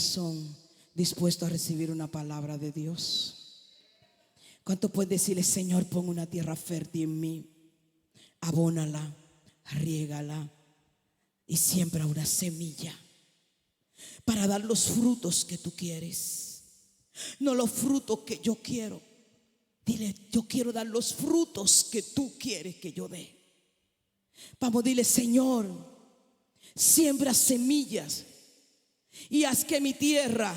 corazón dispuesto a recibir una palabra de Dios? ¿Cuánto puede decirle: Señor, pon una tierra fértil en mí, abónala, riégala y siembra una semilla para dar los frutos que tú quieres? No los frutos que yo quiero. Dile: yo quiero dar los frutos que tú quieres que yo dé. Vamos, dile: Señor, siembra semillas y haz que mi tierra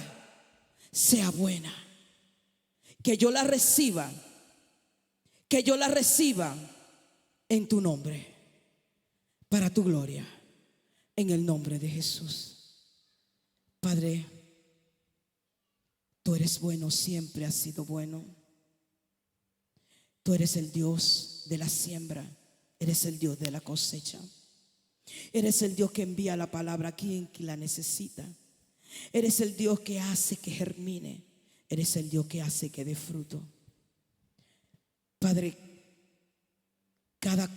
sea buena, que yo la reciba, que yo la reciba en tu nombre, para tu gloria, en el nombre de Jesús. Padre, tú eres bueno, siempre has sido bueno. Tú eres el Dios de la siembra, eres el Dios de la cosecha. Eres el Dios que envía la palabra a quien la necesita. Eres el Dios que hace que germine. Eres el Dios que hace que dé fruto. Padre, cada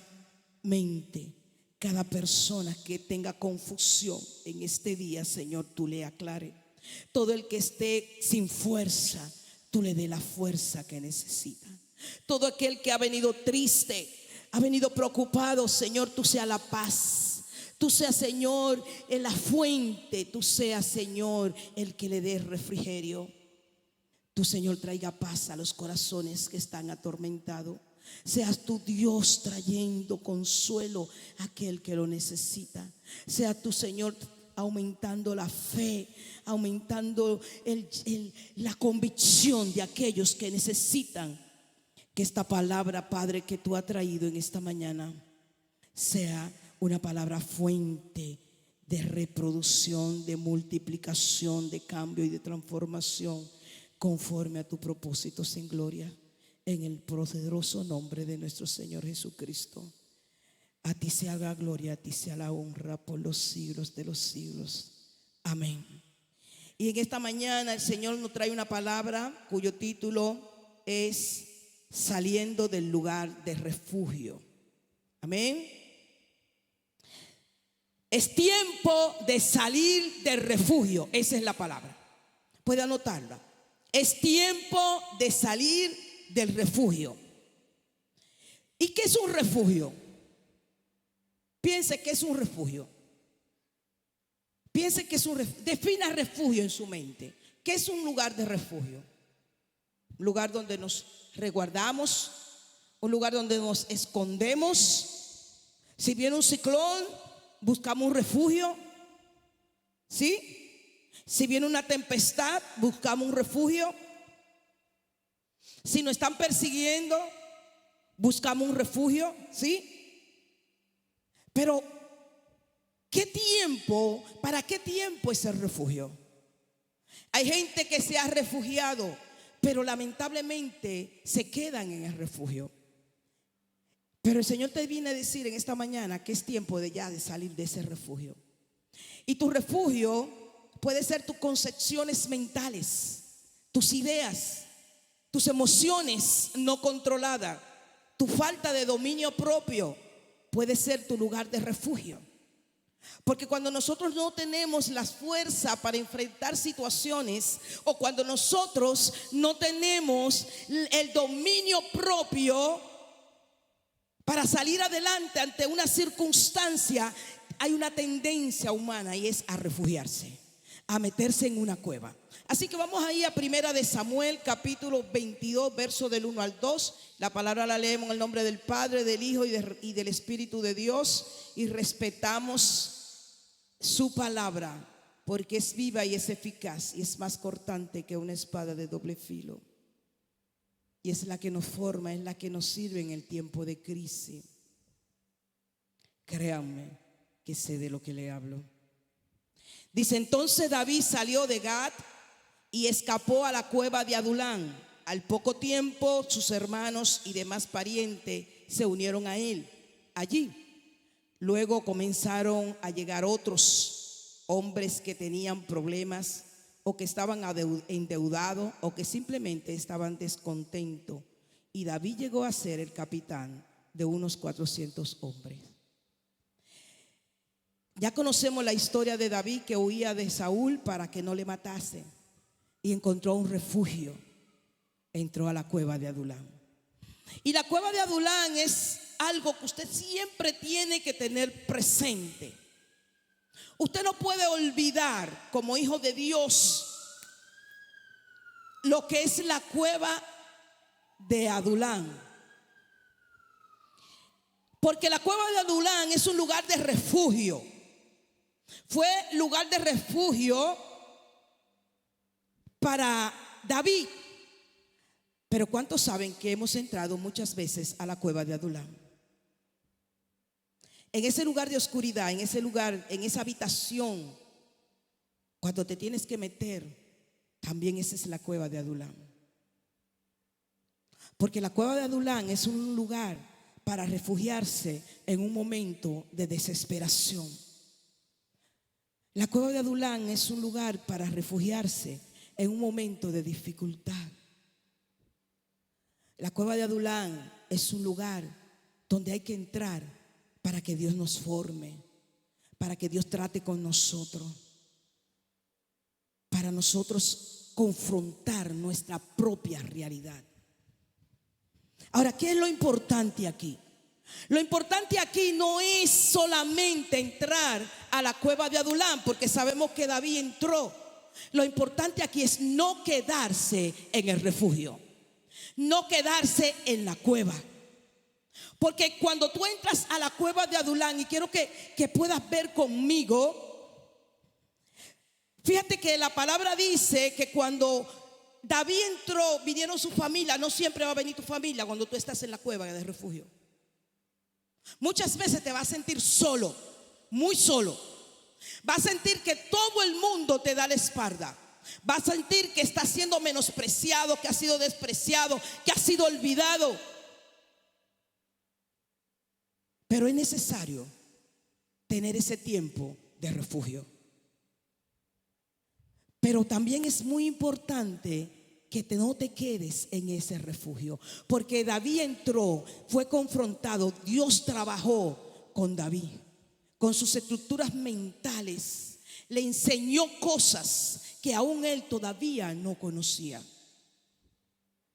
mente, cada persona que tenga confusión en este día, Señor, tú le aclare. Todo el que esté sin fuerza, tú le dé la fuerza que necesita. Todo aquel que ha venido triste, ha venido preocupado, Señor, tú seas la paz. Tú seas, Señor, en la fuente. Tú seas, Señor, el que le dé refrigerio. Tú, Señor, traiga paz a los corazones que están atormentados. Seas tu Dios trayendo consuelo a aquel que lo necesita. Sea tu, Señor, aumentando la fe, aumentando la convicción de aquellos que necesitan que esta palabra, Padre, que tú has traído en esta mañana sea una palabra fuente de reproducción, de multiplicación, de cambio y de transformación conforme a tu propósito en gloria, en el poderoso nombre de nuestro Señor Jesucristo. A ti sea la gloria, a ti sea la honra por los siglos de los siglos. Amén. Y en esta mañana el Señor nos trae una palabra cuyo título es saliendo del lugar de refugio. Amén. Es tiempo de salir del refugio. Esa es la palabra. Puede anotarla. Es tiempo de salir del refugio. ¿Y qué es un refugio? Piense que es un refugio. Piense que es un refugio. Defina refugio en su mente. ¿Qué es un lugar de refugio? Un lugar donde nos resguardamos, un lugar donde nos escondemos. Si viene un ciclón, buscamos un refugio. ¿Sí? Si viene una tempestad, buscamos un refugio. Si nos están persiguiendo, buscamos un refugio. ¿Sí? Pero ¿qué tiempo? ¿Para qué tiempo es el refugio? Hay gente que se ha refugiado, pero lamentablemente se quedan en el refugio. Pero el Señor te viene a decir en esta mañana que es tiempo de ya de salir de ese refugio. Y tu refugio puede ser tus concepciones mentales, tus ideas, tus emociones no controladas, tu falta de dominio propio puede ser tu lugar de refugio. Porque cuando nosotros no tenemos la fuerza para enfrentar situaciones, o cuando nosotros no tenemos el dominio propio para salir adelante ante una circunstancia, hay una tendencia humana y es a refugiarse, a meterse en una cueva. Así que vamos ahí a Primera de Samuel, capítulo 22, verso del 1 al 2. La palabra la leemos en el nombre del Padre, del Hijo y del Espíritu de Dios, y respetamos su palabra porque es viva y es eficaz y es más cortante que una espada de doble filo, y es la que nos forma, es la que nos sirve en el tiempo de crisis. Créanme que sé de lo que le hablo. Dice: entonces David salió de Gat y escapó a la cueva de Adulán. Al poco tiempo sus hermanos y demás parientes se unieron a él allí. Luego comenzaron a llegar otros hombres que tenían problemas, o que estaban endeudados, o que simplemente estaban descontentos. Y David llegó a ser el capitán de unos 400 hombres. Ya conocemos la historia de David, que huía de Saúl para que no le matase y encontró un refugio. Entró a la cueva de Adulán. Y la cueva de Adulán es algo que usted siempre tiene que tener presente. Usted no puede olvidar, como hijo de Dios, lo que es la cueva de Adulán. Porque la cueva de Adulán es un lugar de refugio. Fue lugar de refugio para David. Pero ¿cuántos saben que hemos entrado muchas veces a la cueva de Adulán? En ese lugar de oscuridad, en ese lugar, en esa habitación, cuando te tienes que meter, también esa es la cueva de Adulán. Porque la cueva de Adulán es un lugar para refugiarse en un momento de desesperación. La cueva de Adulán es un lugar para refugiarse en un momento de dificultad. La cueva de Adulán es un lugar donde hay que entrar para que Dios nos forme, para que Dios trate con nosotros, para nosotros confrontar nuestra propia realidad. Ahora, ¿qué es lo importante aquí? Lo importante aquí no es solamente entrar a la cueva de Adulán, porque sabemos que David entró. Lo importante aquí es no quedarse en el refugio, no quedarse en la cueva. Porque cuando tú entras a la cueva de Adulán, y quiero que puedas ver conmigo, fíjate que la palabra dice que cuando David entró, vinieron su familia. No siempre va a venir tu familia cuando tú estás en la cueva de refugio. Muchas veces te vas a sentir solo, muy solo. Vas a sentir que todo el mundo te da la espalda. Vas a sentir que estás siendo menospreciado, que has sido despreciado, que has sido olvidado. Pero es necesario tener ese tiempo de refugio. Pero también es muy importante que no te quedes en ese refugio. Porque David entró, fue confrontado, Dios trabajó con David, con sus estructuras mentales. Le enseñó cosas que aún él todavía no conocía.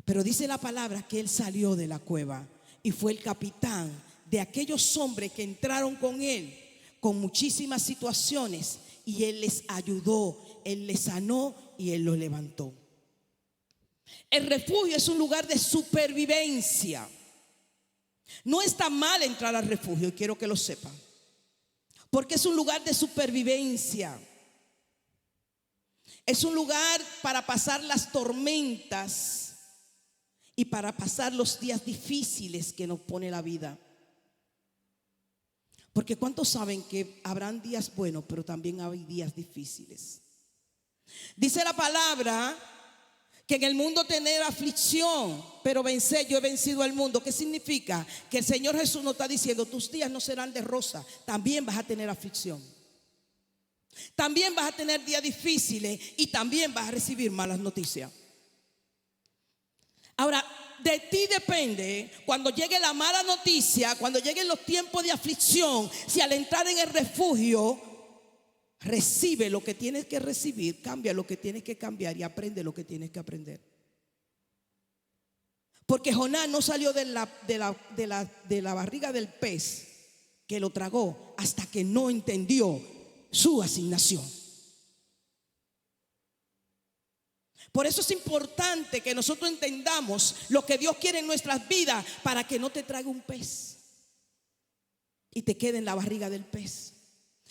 Pero dice la palabra que él salió de la cueva y fue el capitán de aquellos hombres que entraron con él con muchísimas situaciones, y él les ayudó, él les sanó y él los levantó. El refugio es un lugar de supervivencia. No está mal entrar al refugio, y quiero que lo sepan, porque es un lugar de supervivencia. Es un lugar para pasar las tormentas y para pasar los días difíciles que nos pone la vida. Porque ¿cuántos saben que habrán días buenos, pero también hay días difíciles? Dice la palabra que en el mundo tener aflicción, pero vencer, yo he vencido al mundo. ¿Qué significa? Que el Señor Jesús nos está diciendo: tus días no serán de rosa, también vas a tener aflicción, también vas a tener días difíciles y también vas a recibir malas noticias. Ahora, de ti depende cuando llegue la mala noticia, cuando lleguen los tiempos de aflicción, si al entrar en el refugio recibe lo que tienes que recibir, cambia lo que tienes que cambiar y aprende lo que tienes que aprender. Porque Jonás no salió de la barriga del pez que lo tragó hasta que no entendió su asignación. Por eso es importante que nosotros entendamos lo que Dios quiere en nuestras vidas, para que no te traiga un pez y te quede en la barriga del pez.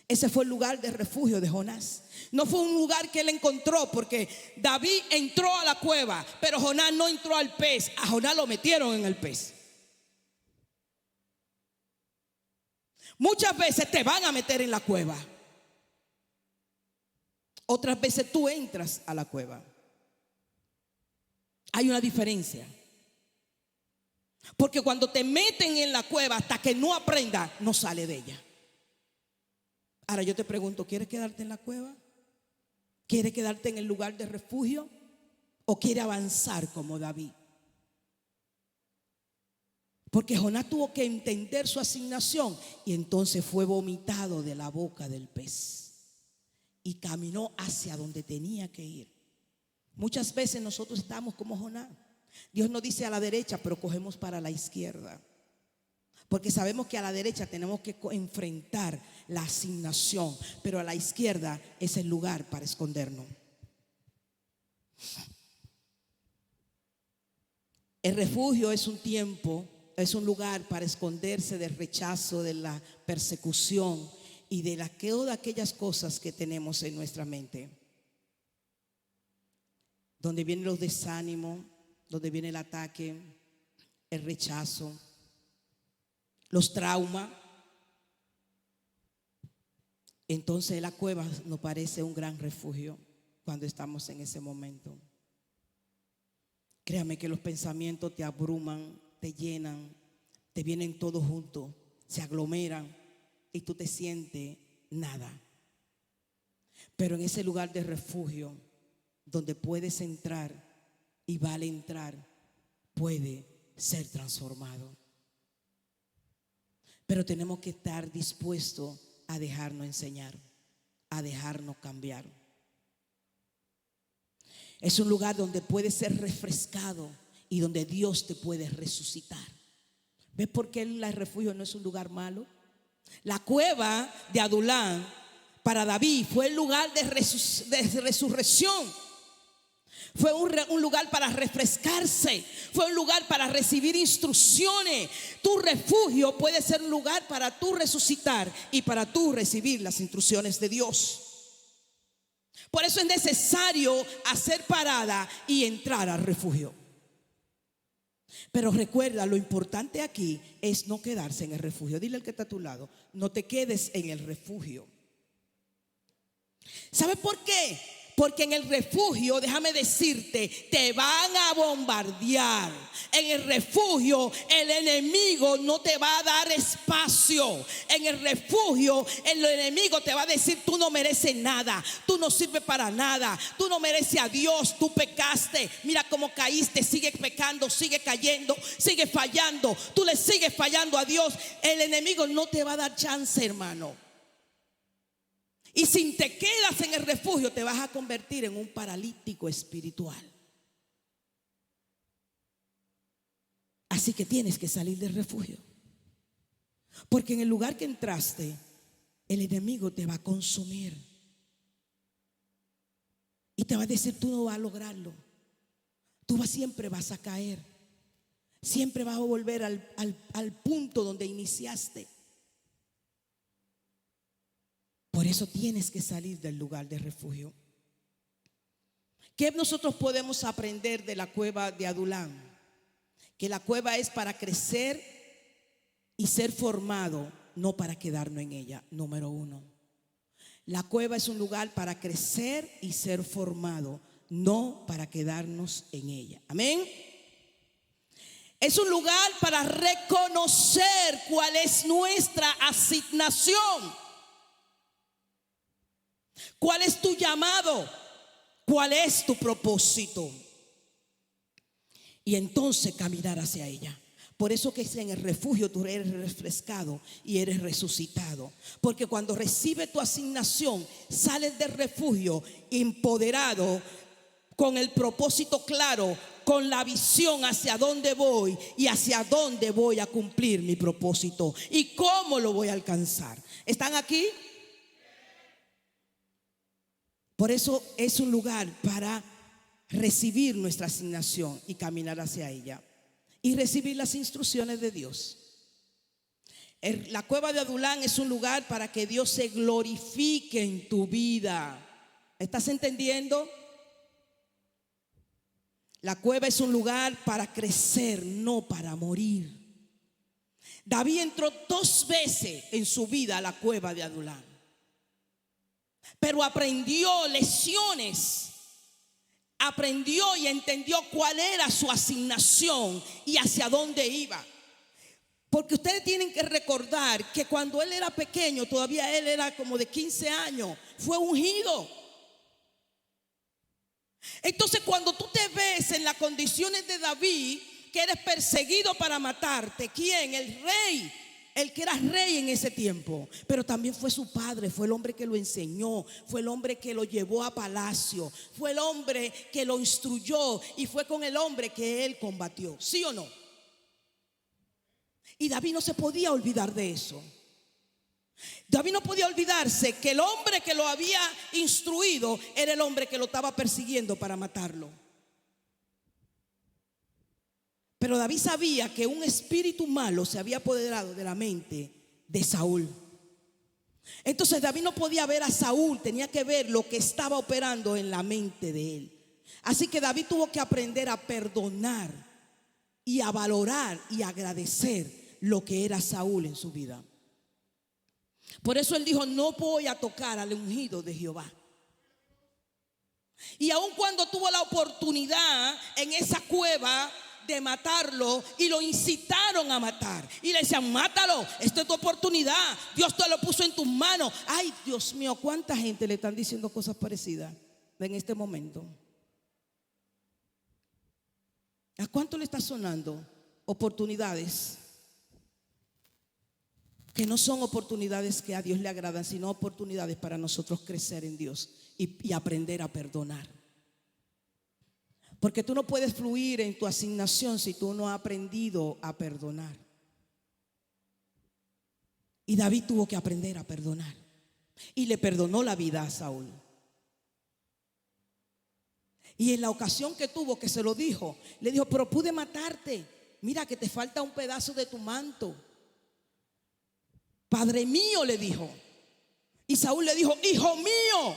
Ese fue el lugar de refugio de Jonás. No fue un lugar que él encontró, porque David entró a la cueva, pero Jonás no entró al pez. A Jonás lo metieron en el pez. Muchas veces te van a meter en la cueva, otras veces tú entras a la cueva. Hay una diferencia. Porque cuando te meten en la cueva, hasta que no aprendas, no sale de ella. Ahora yo te pregunto, ¿quieres quedarte en la cueva? ¿Quieres quedarte en el lugar de refugio? ¿O quieres avanzar como David? Porque Jonás tuvo que entender su asignación y entonces fue vomitado de la boca del pez y caminó hacia donde tenía que ir. Muchas veces nosotros estamos como Jonás. Dios nos dice a la derecha, pero cogemos para la izquierda. Porque sabemos que a la derecha tenemos que enfrentar la asignación, pero a la izquierda es el lugar para escondernos. El refugio es un tiempo, es un lugar para esconderse del rechazo, de la persecución y de todas aquellas cosas que tenemos en nuestra mente. Donde vienen los desánimos, donde viene el ataque, el rechazo, los traumas. Entonces la cueva nos parece un gran refugio cuando estamos en ese momento. Créame que los pensamientos te abruman, te llenan, te vienen todos juntos, se aglomeran y tú te sientes nada. Pero en ese lugar de refugio, donde puedes entrar y vale entrar, puede ser transformado. Pero tenemos que estar dispuestos a dejarnos enseñar, a dejarnos cambiar. Es un lugar donde puedes ser refrescado y donde Dios te puede resucitar. ¿Ves por qué el refugio no es un lugar malo? La cueva de Adulán para David fue el lugar de resurrección. Fue un lugar para refrescarse. Fue un lugar para recibir instrucciones. Tu refugio puede ser un lugar para tú resucitar y para tú recibir las instrucciones de Dios. Por eso es necesario hacer parada y entrar al refugio. Pero recuerda, lo importante aquí es no quedarse en el refugio. Dile al que está a tu lado, no te quedes en el refugio. ¿Sabes por qué? Porque en el refugio, déjame decirte, te van a bombardear. En el refugio el enemigo no te va a dar espacio. En el refugio el enemigo te va a decir: tú no mereces nada, tú no sirves para nada, tú no mereces a Dios, tú pecaste, mira cómo caíste, sigue pecando, sigue cayendo, sigue fallando, tú le sigues fallando a Dios. El enemigo no te va a dar chance, hermano. Y si te quedas en el refugio, te vas a convertir en un paralítico espiritual. Así que tienes que salir del refugio. Porque en el lugar que entraste, el enemigo te va a consumir. Y te va a decir: tú no vas a lograrlo. Siempre vas a caer. Siempre vas a volver al punto donde iniciaste. Por eso tienes que salir del lugar de refugio. ¿Qué nosotros podemos aprender de la cueva de Adulán? Que la cueva es para crecer y ser formado, no para quedarnos en ella. Número 1. La cueva es un lugar para crecer y ser formado, no para quedarnos en ella. Amén. Es un lugar para reconocer cuál es nuestra asignación. ¿Cuál es tu llamado? ¿Cuál es tu propósito? Y entonces caminar hacia ella. Por eso que en el refugio tú eres refrescado y eres resucitado. Porque cuando recibes tu asignación, sales del refugio empoderado, con el propósito claro, con la visión hacia dónde voy y hacia dónde voy a cumplir mi propósito y cómo lo voy a alcanzar. ¿Están aquí? Por eso es un lugar para recibir nuestra asignación y caminar hacia ella y recibir las instrucciones de Dios. La cueva de Adulán es un lugar para que Dios se glorifique en tu vida. ¿Estás entendiendo? La cueva es un lugar para crecer, no para morir. David entró 2 veces en su vida a la cueva de Adulán. Pero aprendió lecciones, aprendió y entendió cuál era su asignación y hacia dónde iba. Porque ustedes tienen que recordar que cuando él era pequeño, todavía él era como de 15 años, fue ungido. Entonces cuando tú te ves en las condiciones de David, que eres perseguido para matarte. ¿Quién? El rey. El que era rey en ese tiempo. Pero también fue su padre, fue el hombre que lo enseñó, fue el hombre que lo llevó a palacio, fue el hombre que lo instruyó y fue con el hombre que él combatió. ¿Sí o no? Y David no se podía olvidar de eso. David no podía olvidarse que el hombre que lo había instruido era el hombre que lo estaba persiguiendo para matarlo. Pero David sabía que un espíritu malo se había apoderado de la mente de Saúl. Entonces David no podía ver a Saúl, tenía que ver lo que estaba operando en la mente de él. Así que David tuvo que aprender a perdonar y a valorar y agradecer lo que era Saúl en su vida. Por eso él dijo: no voy a tocar al ungido de Jehová. Y aun cuando tuvo la oportunidad en esa cueva de matarlo, y lo incitaron a matar y le decían: mátalo, esta es tu oportunidad, Dios te lo puso en tus manos. Ay, Dios mío, cuánta gente le están diciendo cosas parecidas en este momento. ¿A cuánto le está sonando oportunidades que no son oportunidades que a Dios le agradan, sino oportunidades para nosotros crecer en Dios y aprender a perdonar? Porque tú no puedes fluir en tu asignación si tú no has aprendido a perdonar. Y David tuvo que aprender a perdonar. Y le perdonó la vida a Saúl. Y en la ocasión que tuvo, que se lo dijo, le dijo: pero pude matarte. Mira que te falta un pedazo de tu manto. Padre mío, le dijo. Y Saúl le dijo: hijo mío.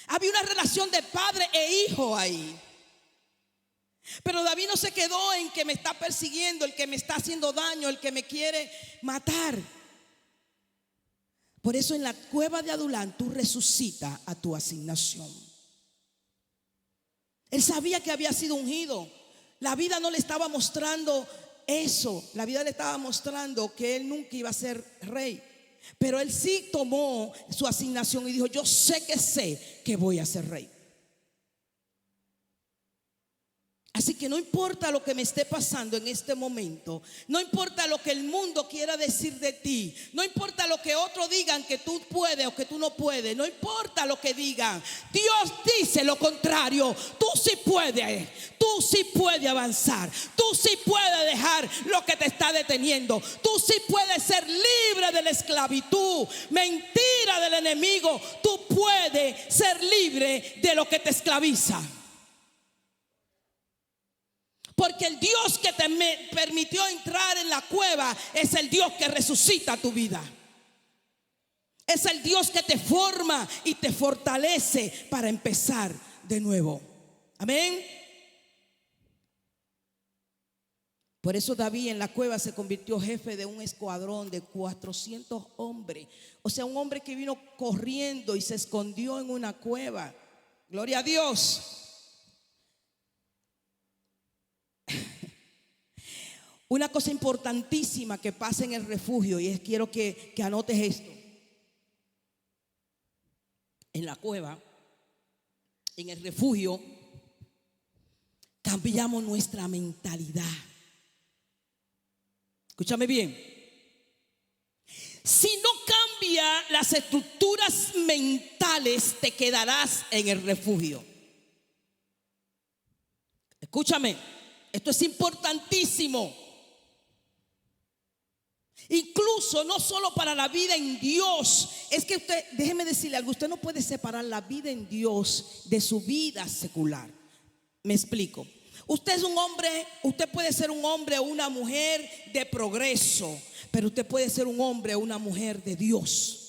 Había una relación de padre e hijo ahí. Pero David no se quedó en que me está persiguiendo, el que me está haciendo daño, el que me quiere matar. Por eso en la cueva de Adulán tú resucitas a tu asignación. Él sabía que había sido ungido. La vida no le estaba mostrando eso. La vida le estaba mostrando que él nunca iba a ser rey. Pero él sí tomó su asignación y dijo: yo sé que voy a ser rey. Así que no importa lo que me esté pasando en este momento, no importa lo que el mundo quiera decir de ti, no importa lo que otros digan que tú puedes o que tú no puedes, no importa lo que digan, Dios dice lo contrario. Tú sí puedes avanzar, tú sí puedes dejar lo que te está deteniendo, tú sí puedes ser libre de la esclavitud, mentira del enemigo. Tú puedes ser libre de lo que te esclaviza. Porque el Dios que te permitió entrar en la cueva es el Dios que resucita tu vida. Es el Dios que te forma y te fortalece para empezar de nuevo. Amén. Por eso David en la cueva se convirtió jefe de un escuadrón de 400 hombres. O sea, un hombre que vino corriendo y se escondió en una cueva. Gloria a Dios. Una cosa importantísima que pasa en el refugio, y quiero que anotes esto. En la cueva, en el refugio, cambiamos nuestra mentalidad. Escúchame bien. Si no cambias las estructuras mentales, te quedarás en el refugio. Escúchame, esto es importantísimo. Incluso no solo para la vida en Dios. Es que usted, déjeme decirle algo, usted no puede separar la vida en Dios de su vida secular. Me explico. Usted es un hombre, usted puede ser un hombre o una mujer de progreso, pero usted puede ser un hombre o una mujer de Dios.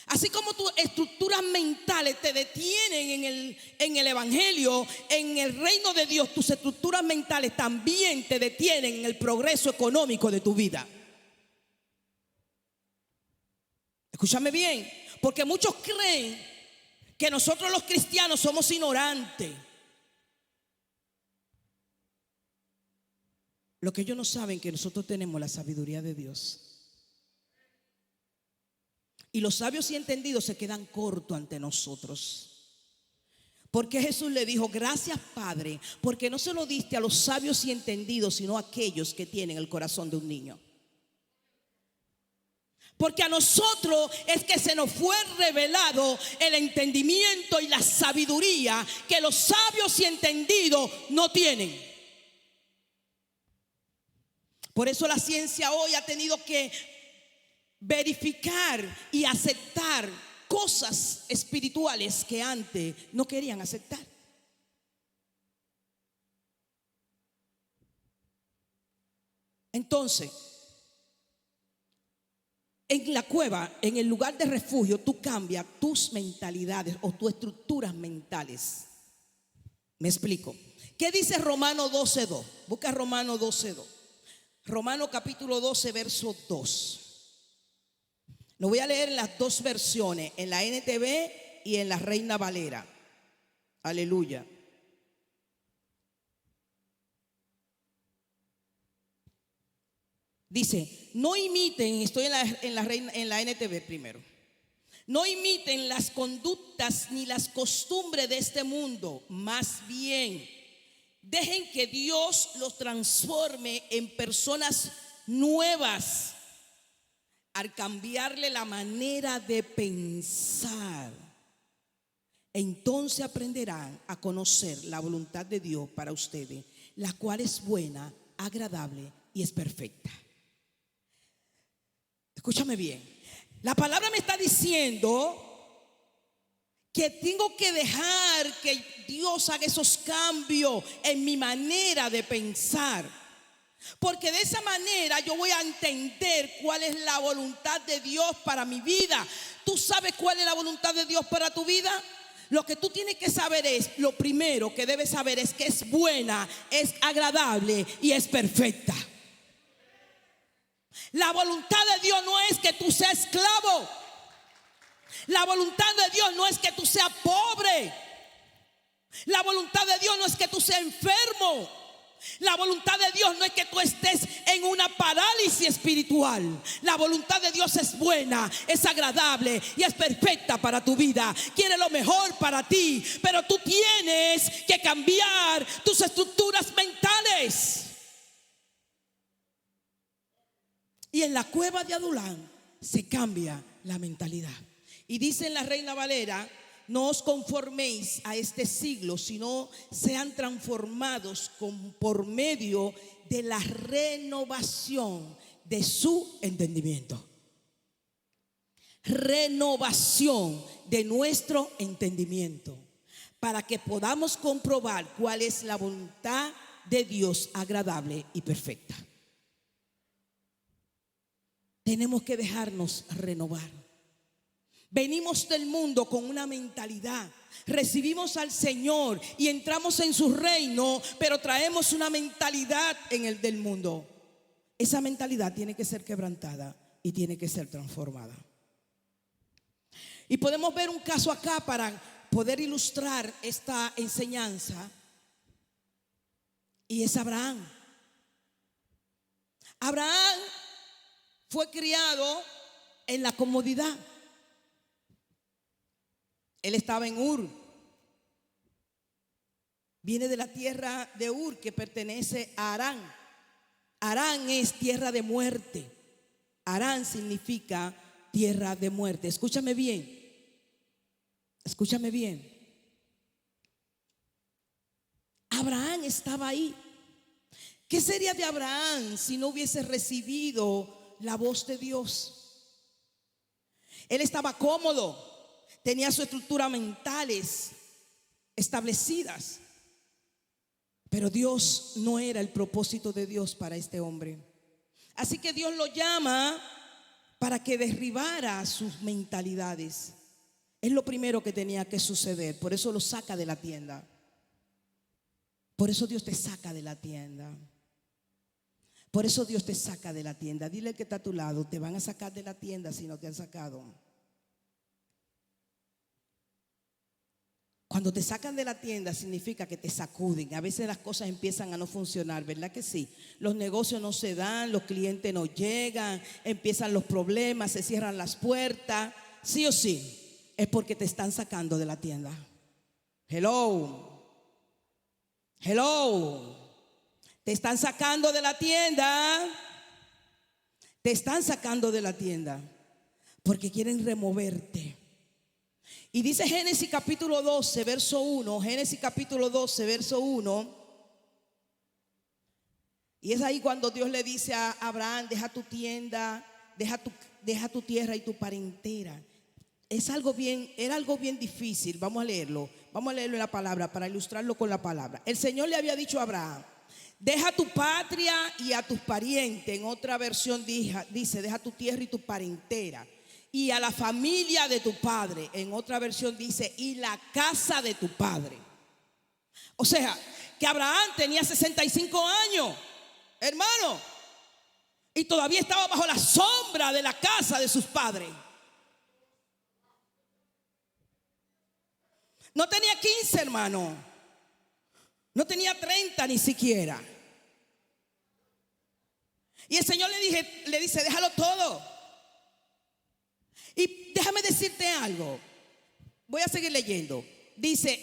Así como tus estructuras mentales te detienen en el evangelio, en el reino de Dios, tus estructuras mentales también te detienen en el progreso económico de tu vida. Escúchame bien, porque muchos creen que nosotros los cristianos somos ignorantes. Lo que ellos no saben es que nosotros tenemos la sabiduría de Dios. Y los sabios y entendidos se quedan cortos ante nosotros. Porque Jesús le dijo: gracias, Padre, porque no se lo diste a los sabios y entendidos, sino a aquellos que tienen el corazón de un niño. Porque a nosotros es que se nos fue revelado el entendimiento y la sabiduría que los sabios y entendidos no tienen. Por eso la ciencia hoy ha tenido que verificar y aceptar cosas espirituales que antes no querían aceptar. Entonces, en la cueva, en el lugar de refugio, tú cambias tus mentalidades o tus estructuras mentales. Me explico. ¿Qué dice Romano 12:2? Busca Romano 12:2. Romano capítulo 12, verso 2. Lo voy a leer en las dos versiones, en la NTV y en la Reina Valera. Aleluya. Dice: no imiten, estoy en la NTV primero. No imiten las conductas ni las costumbres de este mundo, más bien dejen que Dios los transforme en personas nuevas al cambiarle la manera de pensar. Entonces aprenderán a conocer la voluntad de Dios para ustedes, la cual es buena, agradable y es perfecta. Escúchame bien. La palabra me está diciendo que tengo que dejar que Dios haga esos cambios en mi manera de pensar, porque de esa manera yo voy a entender cuál es la voluntad de Dios para mi vida. ¿Tú sabes cuál es la voluntad de Dios para tu vida? Lo que tú tienes que saber es, lo primero que debes saber es que es buena, es agradable y es perfecta. La voluntad de Dios no es que tú seas esclavo. La voluntad de Dios no es que tú seas pobre. La voluntad de Dios no es que tú seas enfermo. La voluntad de Dios no es que tú estés en una parálisis espiritual. La voluntad de Dios es buena, es agradable y es perfecta para tu vida. Quiere lo mejor para ti, pero tú tienes que cambiar tus estructuras mentales. Y en la cueva de Adulán se cambia la mentalidad. Y dice en la Reina Valera: no os conforméis a este siglo, sino sean transformados por medio de la renovación de su entendimiento. Renovación de nuestro entendimiento, para que podamos comprobar cuál es la voluntad de Dios agradable y perfecta. Tenemos que dejarnos renovar. Venimos del mundo con una mentalidad. Recibimos al Señor y entramos en su reino, pero traemos una mentalidad en el del mundo. Esa mentalidad tiene que ser quebrantada y tiene que ser transformada. Y podemos ver un caso acá para poder ilustrar esta enseñanza. Y es Abraham. Abraham fue criado en la comodidad. Él estaba en Ur. Viene de la tierra de Ur, que pertenece a Harán. Harán es tierra de muerte. Harán significa tierra de muerte. Escúchame bien. Escúchame bien. Abraham estaba ahí. ¿Qué sería de Abraham si no hubiese recibido la voz de Dios? Él estaba cómodo, tenía su estructura mentales establecidas, pero Dios no era el propósito de Dios para este hombre. Así que Dios lo llama para que derribara sus mentalidades. Es lo primero que tenía que suceder. Por eso lo saca de la tienda. Por eso Dios te saca de la tienda. Por eso Dios te saca de la tienda. Dile al que está a tu lado: te van a sacar de la tienda si no te han sacado. Cuando te sacan de la tienda significa que te sacuden. A veces las cosas empiezan a no funcionar, ¿verdad que sí? Los negocios no se dan, los clientes no llegan, empiezan los problemas, se cierran las puertas. Sí o sí, es porque te están sacando de la tienda. Hello. Hello. Te están sacando de la tienda. Te están sacando de la tienda porque quieren removerte. Y dice Génesis capítulo 12, verso 1. Génesis capítulo 12, verso 1. Y es ahí cuando Dios le dice a Abraham: deja tu tienda, deja tu tierra y tu parentela. Era algo bien difícil. Vamos a leerlo en la palabra para ilustrarlo con la palabra. El Señor le había dicho a Abraham: deja tu patria y a tus parientes. En otra versión dice: deja tu tierra y tu parentela, y a la familia de tu padre. En otra versión dice: y la casa de tu padre. O sea, que Abraham tenía 65 años, hermano, y todavía estaba bajo la sombra de la casa de sus padres. No tenía 15, hermano. No tenía 30 ni siquiera. Y el Señor le dice: déjalo todo. Y déjame decirte algo. Voy a seguir leyendo. Dice: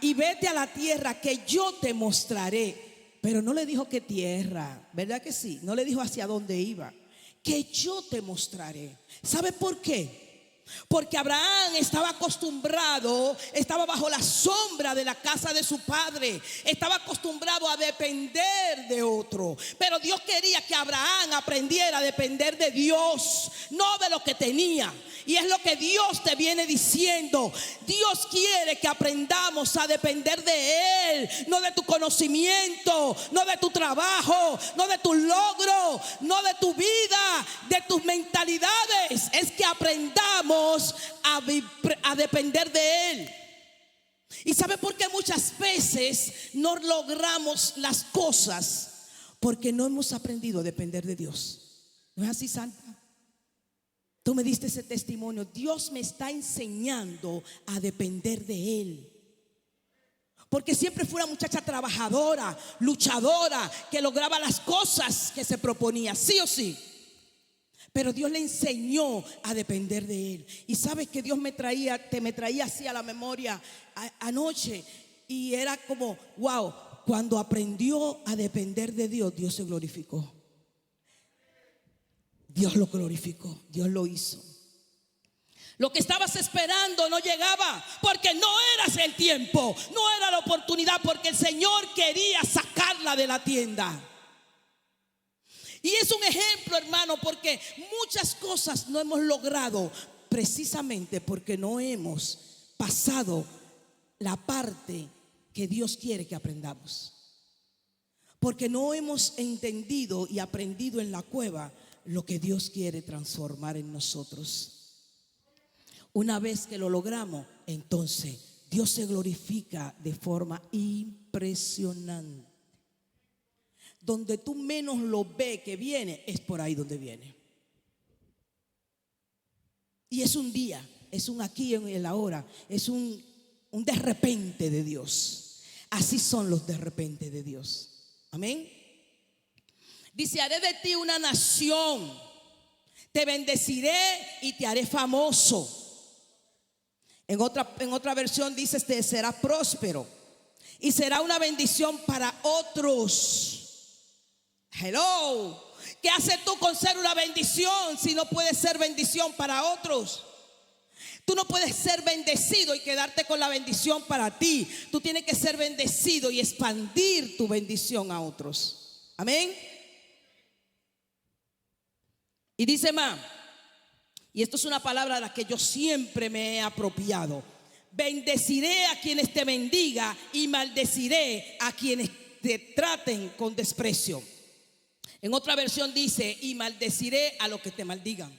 y vete a la tierra que yo te mostraré. Pero no le dijo qué tierra, ¿verdad que sí? No le dijo hacia dónde iba. Que yo te mostraré. ¿Sabe por qué? Porque Abraham estaba acostumbrado, estaba bajo la sombra de la casa de su padre, estaba acostumbrado a depender de otro. Pero Dios quería que Abraham aprendiera a depender de Dios, no de lo que tenía. Y es lo que Dios te viene diciendo. Dios quiere que aprendamos a depender de Él, no de tu conocimiento, no de tu trabajo, no de tu logro, no de tu vida, de tus mentalidades. Es que aprendamos a depender de Él. ¿Y sabe por qué muchas veces no logramos las cosas? Porque no hemos aprendido a depender de Dios. ¿No es así, Santa? Tú me diste ese testimonio. Dios me está enseñando a depender de Él. Porque siempre fue una muchacha trabajadora, luchadora, que lograba las cosas que se proponía, sí o sí. Pero Dios le enseñó a depender de Él. Y sabes que Dios me traía así a la memoria anoche. Y era como, wow, cuando aprendió a depender de Dios, Dios se glorificó. Dios lo glorificó, Dios lo hizo. Lo que estabas esperando no llegaba porque no eras el tiempo, no era la oportunidad, porque el Señor quería sacarla de la tienda. Y es un ejemplo, hermano, porque muchas cosas no hemos logrado precisamente porque no hemos pasado la parte que Dios quiere que aprendamos. Porque no hemos entendido y aprendido en la cueva lo que Dios quiere transformar en nosotros. Una vez que lo logramos, entonces Dios se glorifica de forma impresionante. Donde tú menos lo ves que viene, es por ahí donde viene. Y es un día, es un aquí en el ahora, es un de repente de Dios. Así son los de repente de Dios. Amén. Dice: haré de ti una nación, te bendeciré y te haré famoso. En otra versión dice: te será próspero y será una bendición para otros. Hello. ¿Qué haces tú con ser una bendición si no puedes ser bendición para otros? Tú no puedes ser bendecido y quedarte con la bendición para ti. Tú tienes que ser bendecido y expandir tu bendición a otros. Amén. Y dice más, y esto es una palabra de la que yo siempre me he apropiado: bendeciré a quienes te bendiga y maldeciré a quienes te traten con desprecio. En otra versión dice: y maldeciré a los que te maldigan.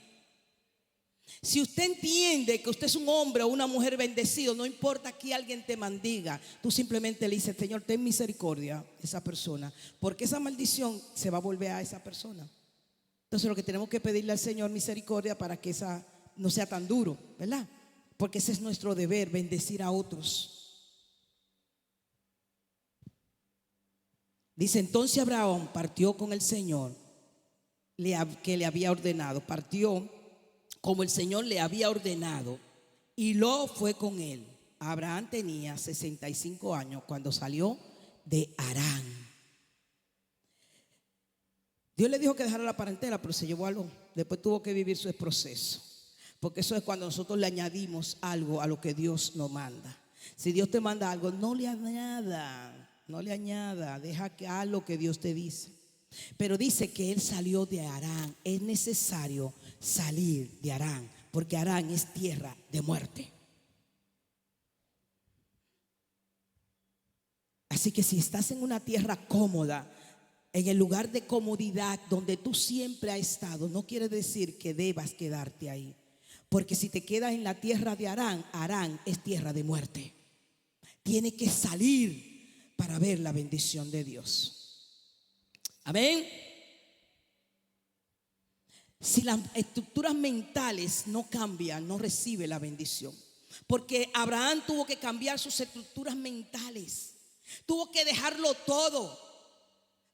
Si usted entiende que usted es un hombre o una mujer bendecido, no importa que alguien te maldiga, tú simplemente le dices: Señor, ten misericordia de esa persona, porque esa maldición se va a volver a esa persona. Entonces lo que tenemos que pedirle al Señor misericordia para que esa no sea tan duro, ¿verdad? Porque ese es nuestro deber, bendecir a otros. Dice: entonces Abraham partió con el Señor que le había ordenado. Partió como el Señor le había ordenado. y Lot fue con él. Abraham tenía 65 años cuando salió de Harán. Dios le dijo que dejara la parentela, pero se llevó a Lot. Después tuvo que vivir su proceso, porque eso es cuando nosotros le añadimos algo a lo que Dios nos manda. Si Dios te manda algo, no le añada, deja que haga lo que Dios te dice. Pero dice que él salió de Harán. Es necesario salir de Harán, porque Harán es tierra de muerte. Así que si estás en una tierra cómoda, en el lugar de comodidad donde tú siempre has estado, no quiere decir que debas quedarte ahí. Porque si te quedas en la tierra de Harán, Harán es tierra de muerte. Tiene que salir para ver la bendición de Dios. Amén. Si las estructuras mentales no cambian, no recibe la bendición. Porque Abraham tuvo que cambiar sus estructuras mentales. Tuvo que dejarlo todo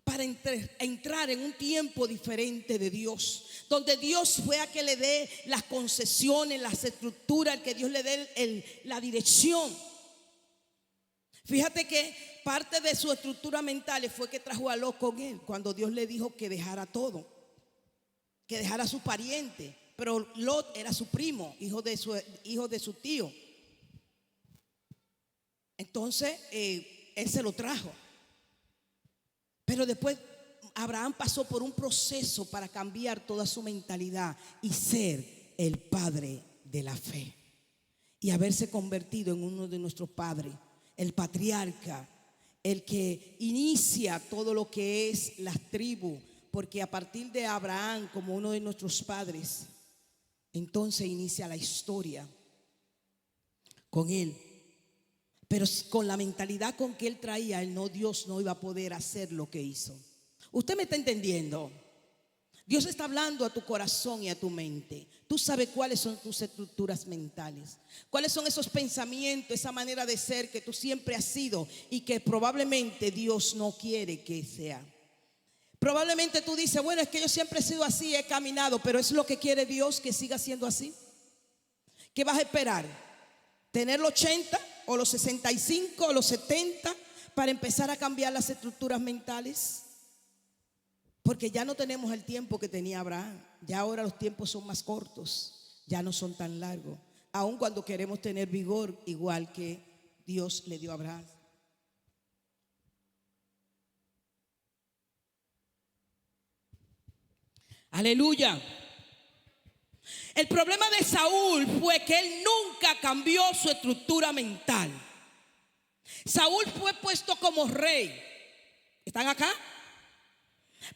para entrar en un tiempo diferente de Dios, donde Dios fue a que le dé las concesiones, las estructuras, que Dios le dé la dirección. Fíjate que parte de su estructura mental fue que trajo a Lot con él, cuando Dios le dijo que dejara todo, que dejara a su pariente. Pero Lot era su primo, hijo de su tío. Entonces él se lo trajo. Pero después Abraham pasó por un proceso para cambiar toda su mentalidad y ser el padre de la fe, y haberse convertido en uno de nuestros padres, el patriarca, el que inicia todo lo que es las tribus. Porque a partir de Abraham, como uno de nuestros padres, entonces inicia la historia con él. Pero con la mentalidad con que él traía, Dios no iba a poder hacer lo que hizo. ¿Usted me está entendiendo? Dios está hablando a tu corazón y a tu mente. Tú sabes cuáles son tus estructuras mentales, cuáles son esos pensamientos, esa manera de ser que tú siempre has sido y que probablemente Dios no quiere que sea. Probablemente tú dices, bueno, es que yo siempre he sido así, he caminado, pero ¿es lo que quiere Dios, que siga siendo así? ¿Qué vas a esperar? ¿Tener los 80 o los 65 o los 70 para empezar a cambiar las estructuras mentales? Porque ya no tenemos el tiempo que tenía Abraham. Ya ahora los tiempos son más cortos, ya no son tan largos, aun cuando queremos tener vigor igual que Dios le dio a Abraham. Aleluya. El problema de Saúl fue que él nunca cambió su estructura mental. Saúl fue puesto como rey. ¿Están acá?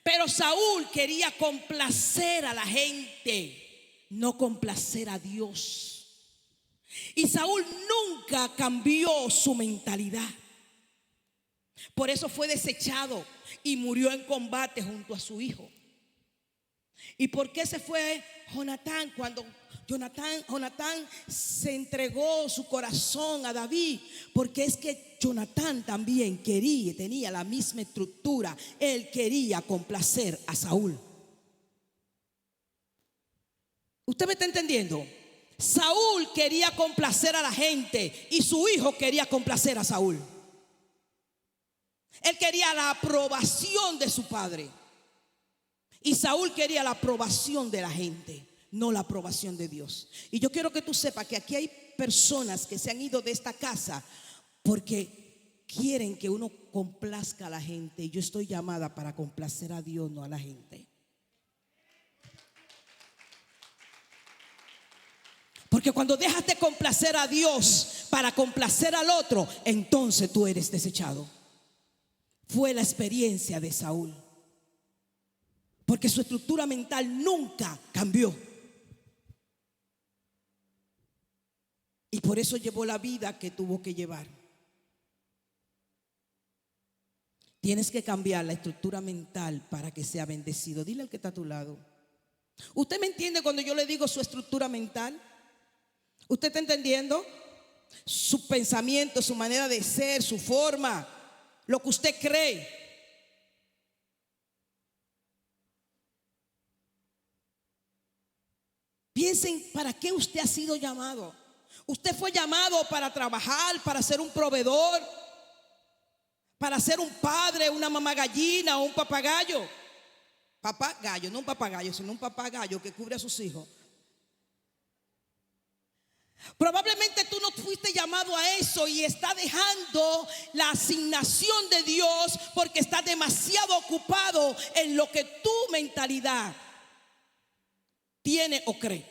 Pero Saúl quería complacer a la gente, no complacer a Dios. Y Saúl nunca cambió su mentalidad. Por eso fue desechado y murió en combate junto a su hijo. ¿Y por qué se fue Jonatán cuando Jonatán se entregó su corazón a David? Porque es que Jonatán también tenía la misma estructura. Él quería complacer a Saúl. ¿Usted me está entendiendo? Saúl quería complacer a la gente y su hijo quería complacer a Saúl. Él quería la aprobación de su padre. Y Saúl quería la aprobación de la gente, no la aprobación de Dios. Y yo quiero que tú sepas que aquí hay personas que se han ido de esta casa porque quieren que uno complazca a la gente. Y yo estoy llamada para complacer a Dios, no a la gente. Porque cuando dejas de complacer a Dios para complacer al otro, entonces tú eres desechado. Fue la experiencia de Saúl. Porque su estructura mental nunca cambió. Y por eso llevó la vida que tuvo que llevar. Tienes que cambiar la estructura mental para que sea bendecido. Dile al que está a tu lado. ¿Usted me entiende cuando yo le digo su estructura mental? ¿Usted está entendiendo? Su pensamiento, su manera de ser, su forma, lo que usted cree. Piensen para qué usted ha sido llamado. Usted fue llamado para trabajar, para ser un proveedor, para ser un padre, una mamá gallina o un papagayo. Papá gallo, no un papagayo, sino un papagayo que cubre a sus hijos. Probablemente tú no fuiste llamado a eso y está dejando la asignación de Dios porque estás demasiado ocupado en lo que tu mentalidad tiene o cree.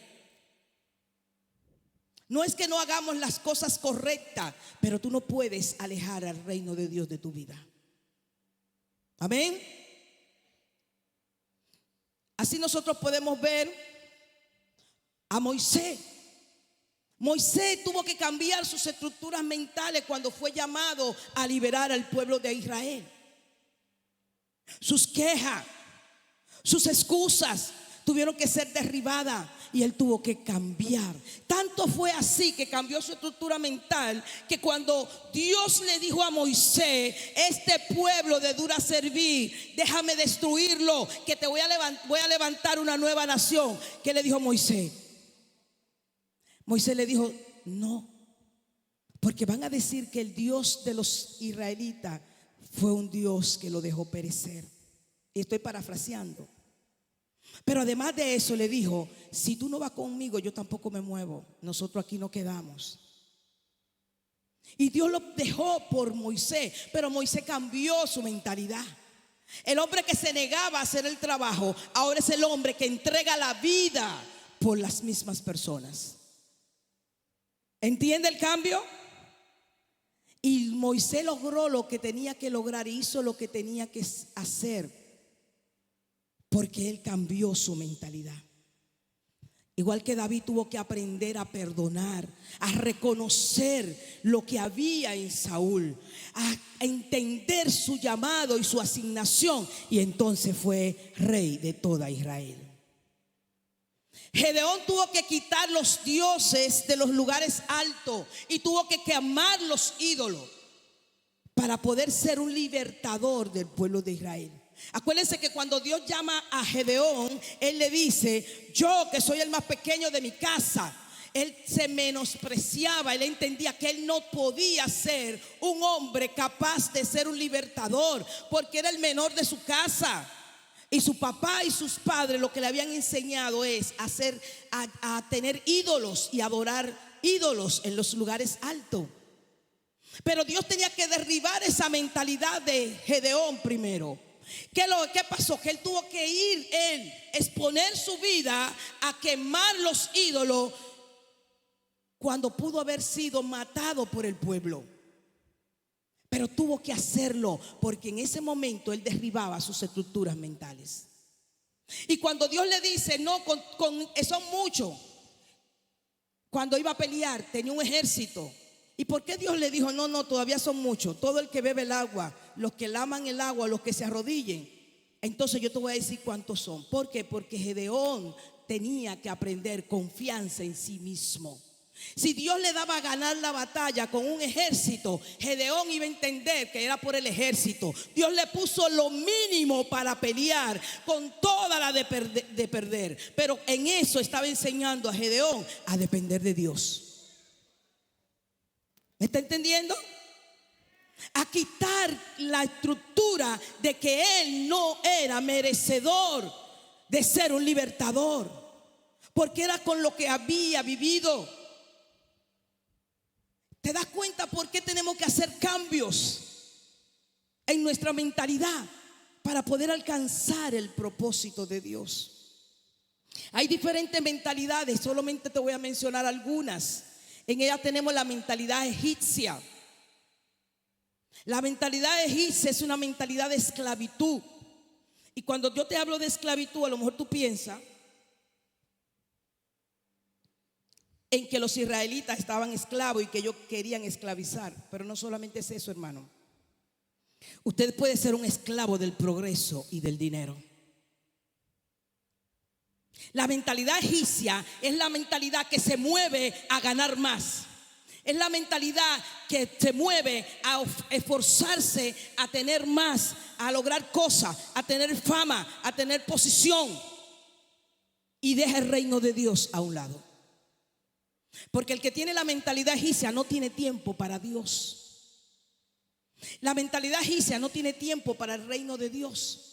No es que no hagamos las cosas correctas, pero tú no puedes alejar al reino de Dios de tu vida. Amén. Así nosotros podemos ver a Moisés. Moisés tuvo que cambiar sus estructuras mentales cuando fue llamado a liberar al pueblo de Israel. Sus quejas, sus excusas tuvieron que ser derribadas y él tuvo que cambiar. Tanto fue así que cambió su estructura mental que cuando Dios le dijo a Moisés: este pueblo de dura servir, déjame destruirlo, que te voy a levantar una nueva nación. ¿Qué le dijo Moisés? Moisés le dijo: no, porque van a decir que el Dios de los israelitas fue un Dios que lo dejó perecer. Y estoy parafraseando. Pero además de eso le dijo: si tú no vas conmigo, yo tampoco me muevo. Nosotros aquí no quedamos. Y Dios lo dejó por Moisés, pero Moisés cambió su mentalidad. El hombre que se negaba a hacer el trabajo ahora es el hombre que entrega la vida por las mismas personas. ¿Entiende el cambio? Y Moisés logró lo que tenía que lograr, hizo lo que tenía que hacer, porque él cambió su mentalidad. Igual que David tuvo que aprender a perdonar, a reconocer lo que había en Saúl, a entender su llamado y su asignación, y entonces fue rey de toda Israel. Gedeón tuvo que quitar los dioses de los lugares altos y tuvo que quemar los ídolos para poder ser un libertador del pueblo de Israel. Acuérdense que cuando Dios llama a Gedeón, él le dice: yo que soy el más pequeño de mi casa. Él se menospreciaba, él entendía que él no podía ser un hombre capaz de ser un libertador porque era el menor de su casa. Y su papá y sus padres lo que le habían enseñado es a tener ídolos y adorar ídolos en los lugares altos. Pero Dios tenía que derribar esa mentalidad de Gedeón primero. ¿Qué pasó? Que él tuvo que ir, exponer su vida a quemar los ídolos cuando pudo haber sido matado por el pueblo. Pero tuvo que hacerlo porque en ese momento él derribaba sus estructuras mentales. Y cuando Dios le dice: no, son muchos. Cuando iba a pelear tenía un ejército. ¿Y por qué Dios le dijo: no, todavía son muchos? Todo el que bebe el agua, los que laman el agua, los que se arrodillen. Entonces yo te voy a decir cuántos son. ¿Por qué? Porque Gedeón tenía que aprender confianza en sí mismo. Si Dios le daba a ganar la batalla con un ejército, Gedeón iba a entender que era por el ejército. Dios le puso lo mínimo para pelear con toda la de perder. Pero en eso estaba enseñando a Gedeón a depender de Dios. ¿Me está entendiendo? A quitar la estructura de que él no era merecedor de ser un libertador, porque era con lo que había vivido. ¿Te das cuenta por qué tenemos que hacer cambios en nuestra mentalidad para poder alcanzar el propósito de Dios? Hay diferentes mentalidades, solamente te voy a mencionar algunas. En ella tenemos la mentalidad egipcia. La mentalidad egipcia es una mentalidad de esclavitud. Y cuando yo te hablo de esclavitud, a lo mejor tú piensas en que los israelitas estaban esclavos y que ellos querían esclavizar. Pero no solamente es eso, hermano. Usted puede ser un esclavo del progreso y del dinero. La mentalidad egipcia es la mentalidad que se mueve a ganar más. Es la mentalidad que se mueve a esforzarse a tener más, a lograr cosas, a tener fama, a tener posición, y deja el reino de Dios a un lado. Porque el que tiene la mentalidad egipcia no tiene tiempo para Dios. La mentalidad egipcia no tiene tiempo para el reino de Dios.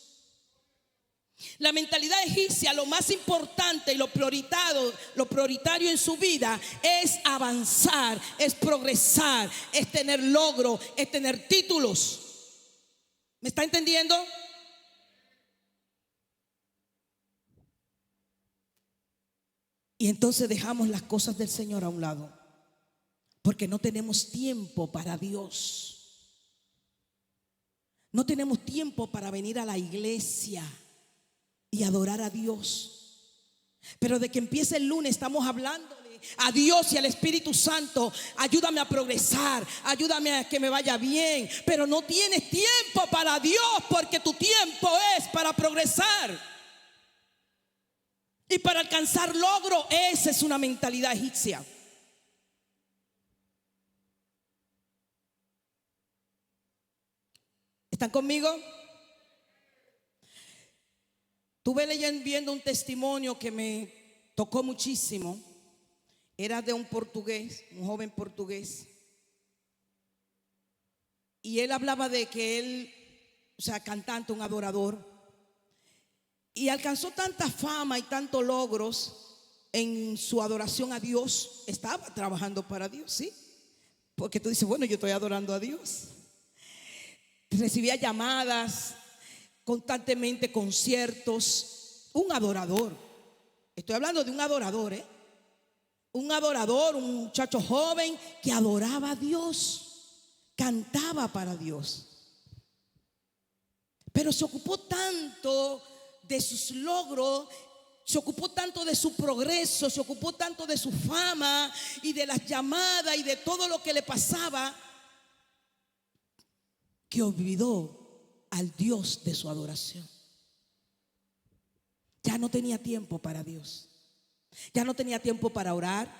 La mentalidad egipcia, lo más importante y lo prioritario en su vida es avanzar, es progresar, es tener logro, es tener títulos. ¿Me está entendiendo? Y entonces dejamos las cosas del Señor a un lado, porque no tenemos tiempo para Dios. No tenemos tiempo para venir a la iglesia y adorar a Dios. Pero de que empiece el lunes estamos hablándole a Dios y al Espíritu Santo: ayúdame a progresar, ayúdame a que me vaya bien. Pero no tienes tiempo para Dios, porque tu tiempo es para progresar y para alcanzar logro. Esa es una mentalidad egipcia. ¿Están conmigo? Estuve viendo un testimonio que me tocó muchísimo. Era de un portugués, un joven portugués. Y él hablaba de que él, cantante, un adorador, y alcanzó tanta fama y tantos logros en su adoración a Dios. Estaba trabajando para Dios, ¿sí? Porque tú dices, bueno, yo estoy adorando a Dios. Recibía llamadas constantemente, conciertos. Un adorador. Estoy hablando de un adorador, un adorador, un muchacho joven que adoraba a Dios, cantaba para Dios. Pero se ocupó tanto de sus logros, se ocupó tanto de su progreso, se ocupó tanto de su fama y de las llamadas y de todo lo que le pasaba, que olvidó al Dios de su adoración. Ya no tenía tiempo para Dios. Ya no tenía tiempo para orar.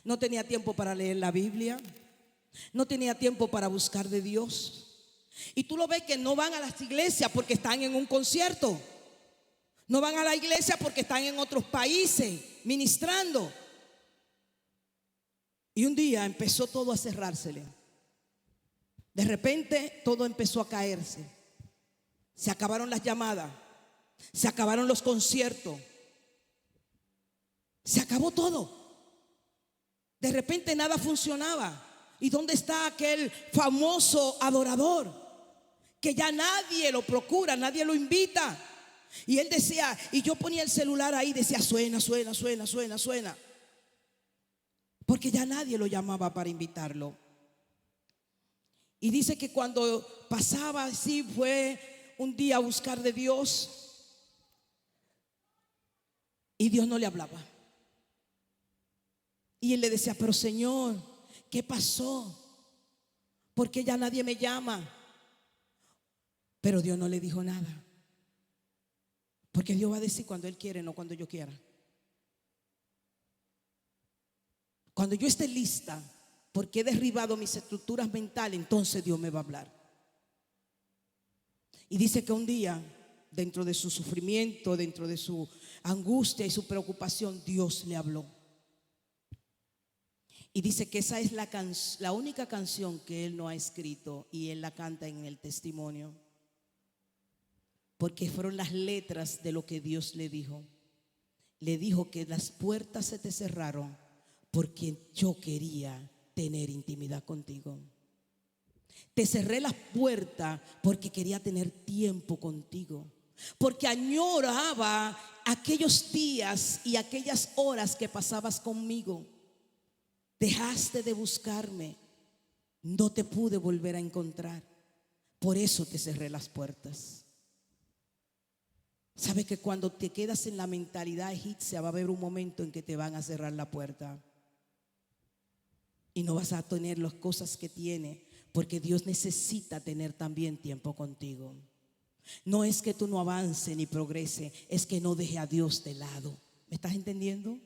No tenía tiempo para leer la Biblia. No tenía tiempo para buscar de Dios. Y tú lo ves que no van a las iglesias porque están en un concierto. No van a la iglesia porque están en otros países ministrando. Y un día empezó todo a cerrársele. De repente todo empezó a caerse. Se acabaron las llamadas, se acabaron los conciertos, se acabó todo. De repente nada funcionaba. ¿Y dónde está aquel famoso adorador que ya nadie lo procura, nadie lo invita? Y él decía, y yo ponía el celular ahí, decía, suena, suena, suena, suena, suena, porque ya nadie lo llamaba para invitarlo. Y dice que cuando pasaba así, fue un día a buscar de Dios y Dios no le hablaba. Y él le decía, pero Señor, ¿qué pasó? ¿Por qué ya nadie me llama? Pero Dios no le dijo nada, porque Dios va a decir cuando Él quiere, no cuando yo quiera. Cuando yo esté lista, porque he derribado mis estructuras mentales, entonces Dios me va a hablar. Y dice que un día, dentro de su sufrimiento, dentro de su angustia y su preocupación, Dios le habló. Y dice que esa es la única canción que él no ha escrito, y él la canta en el testimonio, porque fueron las letras de lo que Dios le dijo. Le dijo que las puertas se te cerraron porque yo quería tener intimidad contigo. Te cerré las puertas porque quería tener tiempo contigo, porque añoraba aquellos días y aquellas horas que pasabas conmigo. Dejaste de buscarme, no te pude volver a encontrar, por eso te cerré las puertas. ¿Sabes que cuando te quedas en la mentalidad egipcia va a haber un momento en que te van a cerrar la puerta y no vas a tener las cosas que tiene? Porque Dios necesita tener también tiempo contigo. No es que tú no avances ni progreses, es que no deje a Dios de lado. ¿Me estás entendiendo?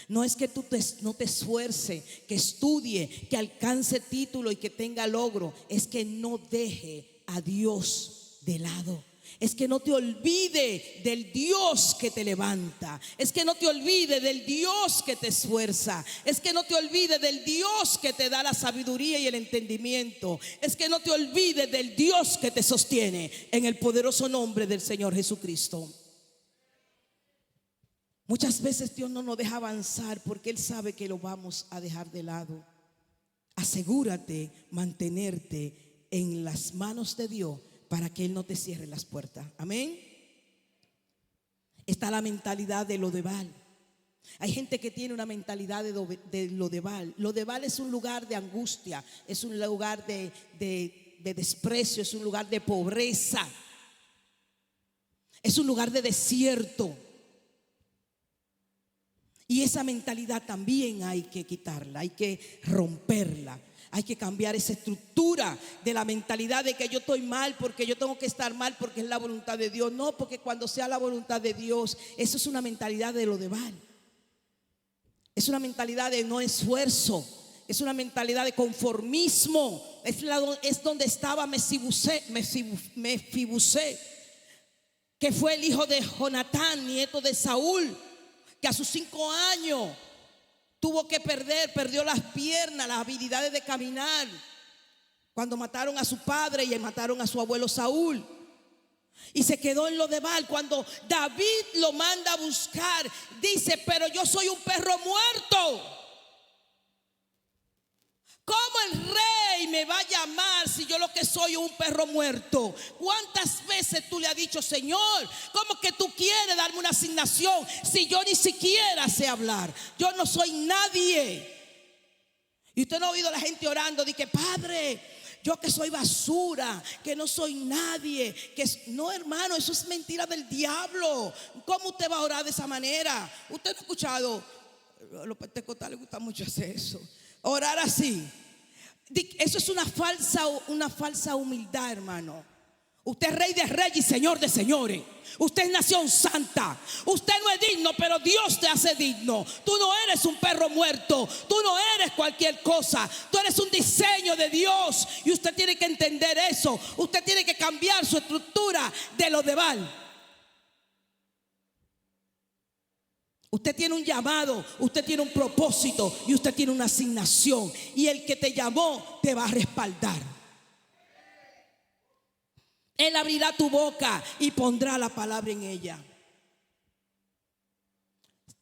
No es que tú no te esfuerces, que estudie, que alcance título y que tenga logro. Es que no deje a Dios de lado. Es que no te olvide del Dios que te levanta. Es que no te olvide del Dios que te esfuerza. Es que no te olvide del Dios que te da la sabiduría y el entendimiento. Es que no te olvide del Dios que te sostiene, en el poderoso nombre del Señor Jesucristo. Muchas veces Dios no nos deja avanzar porque Él sabe que lo vamos a dejar de lado. Asegúrate mantenerte en las manos de Dios para que Él no te cierre las puertas. Amén. Está la mentalidad de Lodebar. Hay gente que tiene una mentalidad de Lodebar. Lodebar es un lugar de angustia, es un lugar de desprecio, es un lugar de pobreza, es un lugar de desierto. Y esa mentalidad también hay que quitarla, hay que romperla. Hay que cambiar esa estructura de la mentalidad de que yo estoy mal porque yo tengo que estar mal porque es la voluntad de Dios. No, porque cuando sea la voluntad de Dios, eso es una mentalidad de Lodebar. Es una mentalidad de no esfuerzo. Es una mentalidad de conformismo. Es donde estaba Mefibosé, que fue el hijo de Jonatán, nieto de Saúl, que a sus 5 años tuvo que perdió las piernas, las habilidades de caminar, cuando mataron a su padre y mataron a su abuelo Saúl. Y se quedó en Lodebar. Cuando David lo manda a buscar, dice: pero yo soy un perro muerto. ¿Cómo el rey me va a llamar si yo lo que soy es un perro muerto? ¿Cuántas veces tú le has dicho: Señor, cómo que tú quieres darme una asignación si yo ni siquiera sé hablar? Yo no soy nadie. Y usted no ha oído a la gente orando, dice: Padre, yo que soy basura, que no soy nadie, no, hermano, eso es mentira del diablo. ¿Cómo usted va a orar de esa manera? Usted no ha escuchado, a los pentecostales les gusta mucho hacer eso, orar así. Eso es una falsa humildad, hermano. Usted es rey de reyes y señor de señores. Usted es nación santa. Usted no es digno, pero Dios te hace digno. Tú no eres un perro muerto. Tú no eres cualquier cosa. Tú eres un diseño de Dios. Y usted tiene que entender eso. Usted tiene que cambiar su estructura de Lodebar. Usted tiene un llamado, usted tiene un propósito y usted tiene una asignación. Y el que te llamó te va a respaldar. Él abrirá tu boca y pondrá la palabra en ella.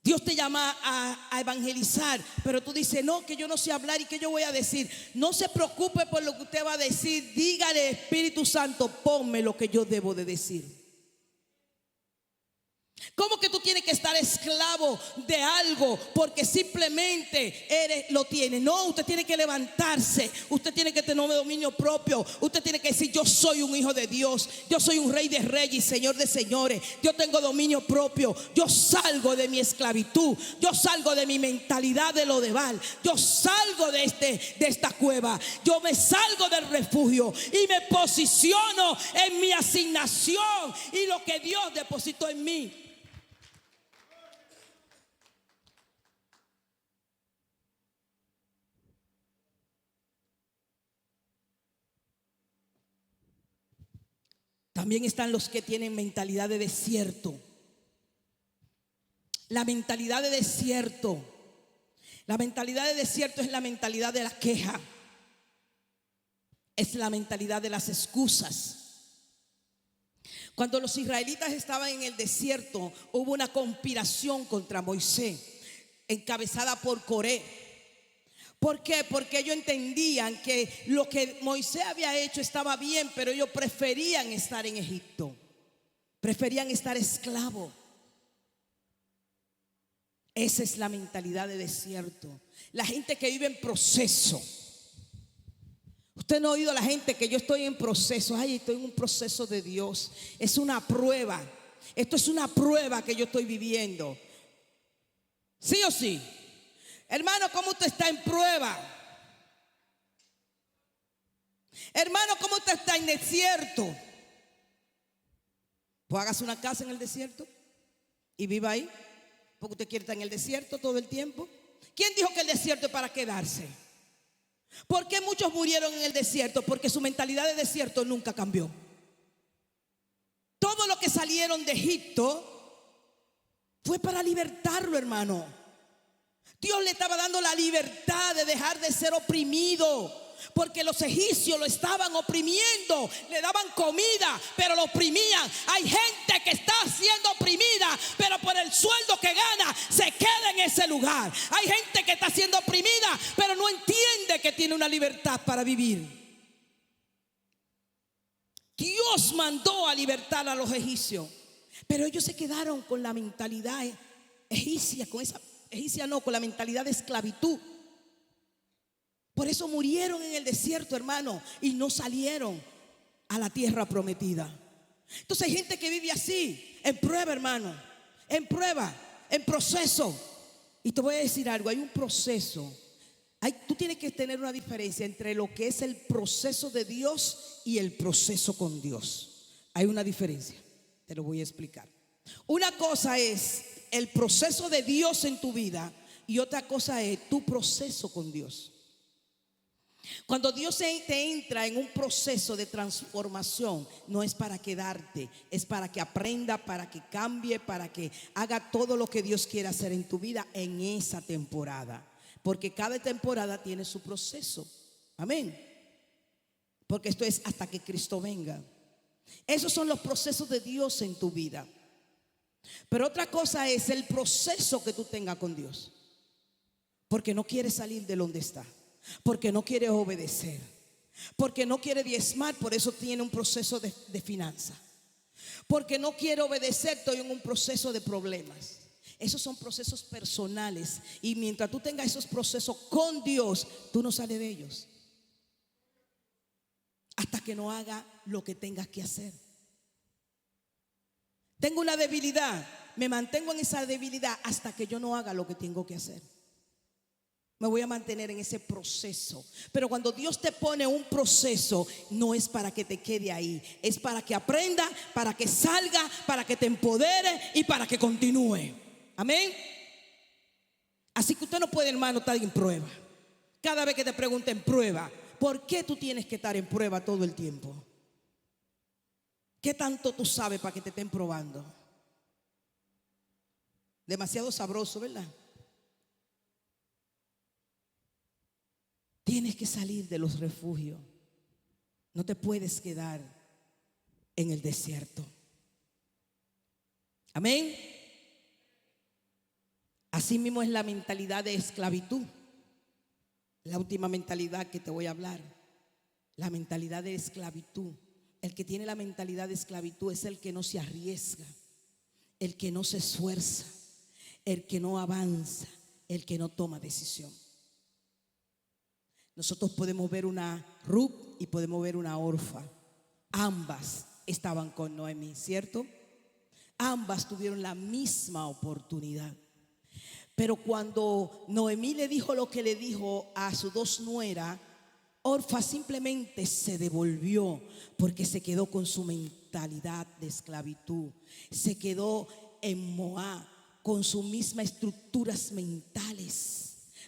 Dios te llama a evangelizar, pero tú dices: no, que yo no sé hablar y que yo voy a decir. No se preocupe por lo que usted va a decir. Dígale: Espíritu Santo, ponme lo que yo debo de decir. ¿Cómo que tú tienes que estar esclavo de algo porque simplemente lo tienes? No, usted tiene que levantarse. Usted tiene que tener dominio propio. Usted tiene que decir: yo soy un hijo de Dios. Yo soy un rey de reyes y señor de señores. Yo tengo dominio propio. Yo salgo de mi esclavitud. Yo salgo de mi mentalidad de Lodebar. Yo salgo de esta cueva. Yo me salgo del refugio y me posiciono en mi asignación y lo que Dios depositó en mí. También están los que tienen mentalidad de desierto. La mentalidad de desierto. La mentalidad de desierto es la mentalidad de la queja. Es la mentalidad de las excusas. Cuando los israelitas estaban en el desierto, hubo una conspiración contra Moisés, encabezada por Coré. ¿Por qué? Porque ellos entendían que lo que Moisés había hecho estaba bien, pero ellos preferían estar en Egipto. Preferían estar esclavos. Esa es la mentalidad de desierto. La gente que vive en proceso. Usted no ha oído a la gente que yo estoy en proceso. Ay, estoy en un proceso de Dios. Es una prueba. Esto es una prueba que yo estoy viviendo. ¿Sí o sí? Hermano, ¿cómo usted está en prueba? Hermano, ¿cómo usted está en desierto? Pues hágase una casa en el desierto y viva ahí. Porque usted quiere estar en el desierto todo el tiempo. ¿Quién dijo que el desierto es para quedarse? ¿Por qué muchos murieron en el desierto? Porque su mentalidad de desierto nunca cambió. que salieron de Egipto fue para libertarlo, hermano. Dios le estaba dando la libertad de dejar de ser oprimido, porque los egipcios lo estaban oprimiendo. Le daban comida, pero lo oprimían. Hay gente que está siendo oprimida, pero por el sueldo que gana se queda en ese lugar. Hay gente que está siendo oprimida, pero no entiende que tiene una libertad para vivir. Dios mandó a libertar a los egipcios, pero ellos se quedaron con la mentalidad egipcia, con la mentalidad de esclavitud. Por eso murieron en el desierto, hermano, y no salieron a la tierra prometida. Entonces hay gente que vive así, en prueba, hermano, en prueba, en proceso. Y te voy a decir algo, hay un proceso. Tú tienes que tener una diferencia entre lo que es el proceso de Dios y el proceso con Dios. Hay una diferencia, te lo voy a explicar. Una cosa es el proceso de Dios en tu vida y otra cosa es tu proceso con Dios. Cuando Dios te entra en un proceso de transformación, no es para quedarte, es para que aprenda, para que cambie, para que haga todo lo que Dios quiere hacer en tu vida en esa temporada. Porque cada temporada tiene su proceso. Amén. Porque esto es hasta que Cristo venga. Esos son los procesos de Dios en tu vida. Pero otra cosa es el proceso que tú tengas con Dios. Porque no quieres salir de donde está. Porque no quiere obedecer, porque no quiere diezmar, por eso tiene un proceso de finanza. Porque no quiere obedecer, estoy en un proceso de problemas. Esos son procesos personales. Y mientras tú tengas esos procesos con Dios, tú no sales de ellos hasta que no haga lo que tengas que hacer. Tengo una debilidad, me mantengo en esa debilidad hasta que yo no haga lo que tengo que hacer. Me voy a mantener en ese proceso. Pero cuando Dios te pone un proceso, no es para que te quede ahí. Es para que aprenda, para que salga, para que te empodere y para que continúe. Amén. Así que usted no puede, hermano, estar en prueba. Cada vez que te pregunten prueba, ¿por qué tú tienes que estar en prueba todo el tiempo? ¿Qué tanto tú sabes para que te estén probando? Demasiado sabroso, ¿verdad? Tienes que salir de los refugios. No te puedes quedar en el desierto. Amén. Así mismo es la mentalidad de esclavitud. La última mentalidad que te voy a hablar. La mentalidad de esclavitud. El que tiene la mentalidad de esclavitud es el que no se arriesga, el que no se esfuerza, el que no avanza, el que no toma decisión. Nosotros podemos ver una Ruth y podemos ver una Orfa. Ambas estaban con Noemí, ¿cierto? Ambas tuvieron la misma oportunidad. Pero cuando Noemí le dijo lo que le dijo a sus dos nueras, Orfa simplemente se devolvió porque se quedó con su mentalidad de esclavitud. Se quedó en Moab con sus mismas estructuras mentales.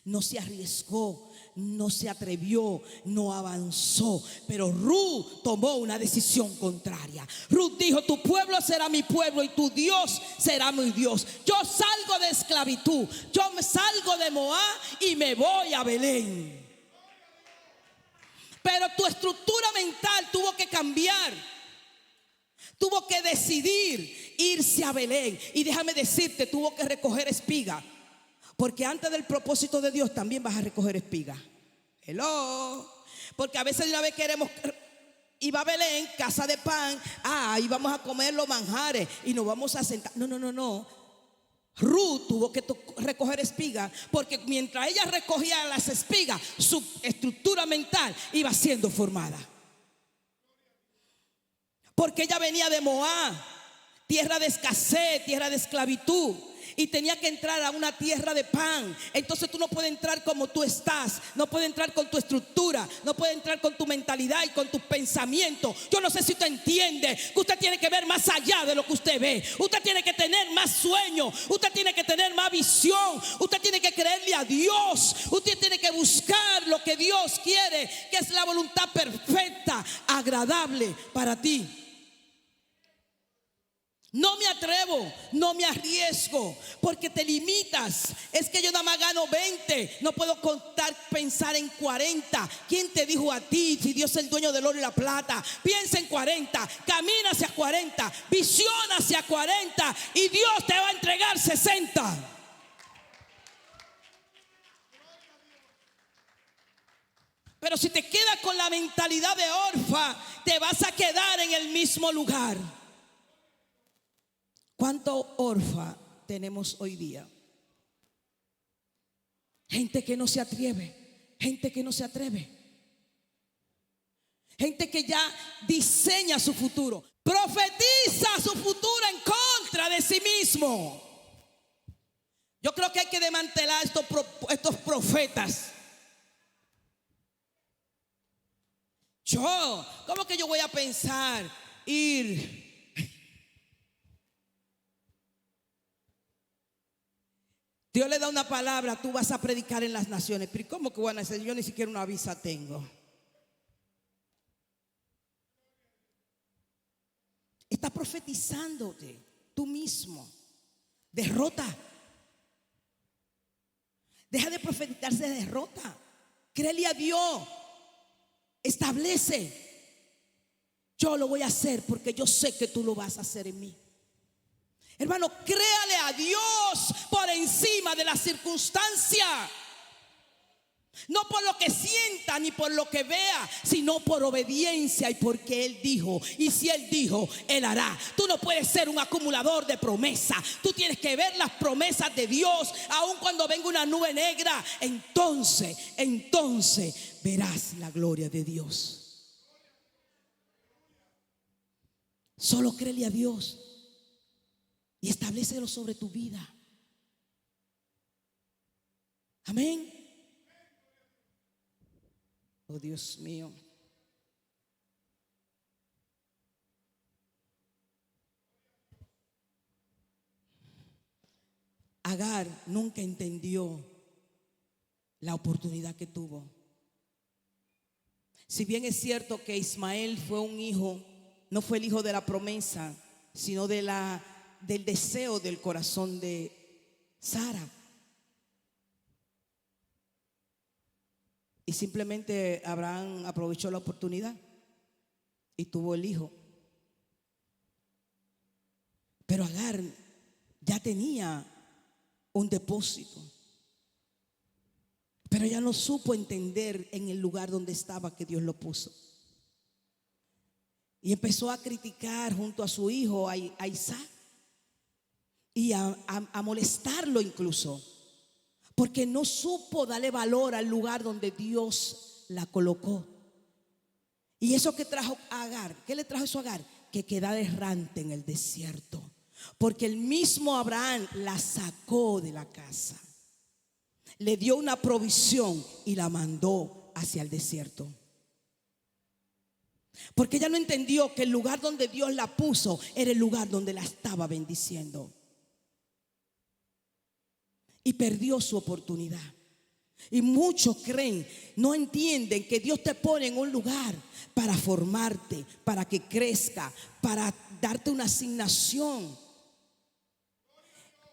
No se arriesgó, no se atrevió, no avanzó. Pero Ruth tomó una decisión contraria. Ruth dijo: tu pueblo será mi pueblo y tu Dios será mi Dios. Yo salgo de esclavitud, yo me salgo de Moab y me voy a Belén. Pero tu estructura mental tuvo que cambiar. Tuvo que decidir irse a Belén. Y déjame decirte, tuvo que recoger espiga. Porque antes del propósito de Dios también vas a recoger espiga. Hello. Porque a veces una vez queremos ir a Belén, casa de pan. Ahí vamos a comer los manjares y nos vamos a sentar. No. Ruth tuvo que recoger espigas, porque mientras ella recogía las espigas, su estructura mental iba siendo formada. Porque ella venía de Moab, tierra de escasez, tierra de esclavitud, y tenía que entrar a una tierra de pan. Entonces tú no puedes entrar como tú estás, no puedes entrar con tu estructura, no puedes entrar con tu mentalidad y con tus pensamientos. Yo no sé si usted entiende que usted tiene que ver más allá de lo que usted ve. Usted tiene que tener más sueño, usted tiene que tener más visión, usted tiene que creerle a Dios, usted tiene que buscar lo que Dios quiere, que es la voluntad perfecta, agradable para ti. No me atrevo, no me arriesgo, porque te limitas. Es que yo nada más gano 20, no puedo pensar en 40. ¿Quién te dijo a ti, si Dios es el dueño del oro y la plata? Piensa en 40, camina hacia 40, visiona hacia 40 y Dios te va a entregar 60. Pero si te quedas con la mentalidad de Orfa, te vas a quedar en el mismo lugar. ¿Cuánto Orfa tenemos hoy día? Gente que no se atreve, gente que no se atreve, gente que ya diseña su futuro, profetiza su futuro en contra de sí mismo. Yo creo que hay que desmantelar estos profetas. ¿Cómo que yo voy a pensar ir? Dios le da una palabra, tú vas a predicar en las naciones. Pero ¿cómo que van a hacer? Yo ni siquiera una visa tengo. Está profetizándote tú mismo. Derrota. Deja de profetizarse de derrota. Créele a Dios. Establece. Yo lo voy a hacer porque yo sé que tú lo vas a hacer en mí. Hermano, créale a Dios por encima de la circunstancia. No por lo que sienta ni por lo que vea, sino por obediencia y porque Él dijo. Y si Él dijo, Él hará. Tú no puedes ser un acumulador de promesas. Tú tienes que ver las promesas de Dios. Aun cuando venga una nube negra, entonces verás la gloria de Dios. Solo créele a Dios y establécelo sobre tu vida. Amén. Oh, Dios mío. Agar nunca entendió la oportunidad que tuvo. Si bien es cierto que Ismael fue un hijo, no fue el hijo de la promesa, sino del deseo del corazón de Sara. Y simplemente Abraham aprovechó la oportunidad y tuvo el hijo. Pero Agar ya tenía un depósito, pero ella no supo entender en el lugar donde estaba que Dios lo puso. Y empezó a criticar junto a su hijo, a Isaac, y a molestarlo incluso, porque no supo darle valor al lugar donde Dios la colocó. Y eso que trajo a Agar, ¿qué le trajo eso a Agar? Que quedara errante en el desierto, porque el mismo Abraham la sacó de la casa, le dio una provisión y la mandó hacia el desierto. Porque ella no entendió que el lugar donde Dios la puso era el lugar donde la estaba bendiciendo. Y perdió su oportunidad. Y muchos creen, no entienden que Dios te pone en un lugar para formarte, para que crezca, para darte una asignación,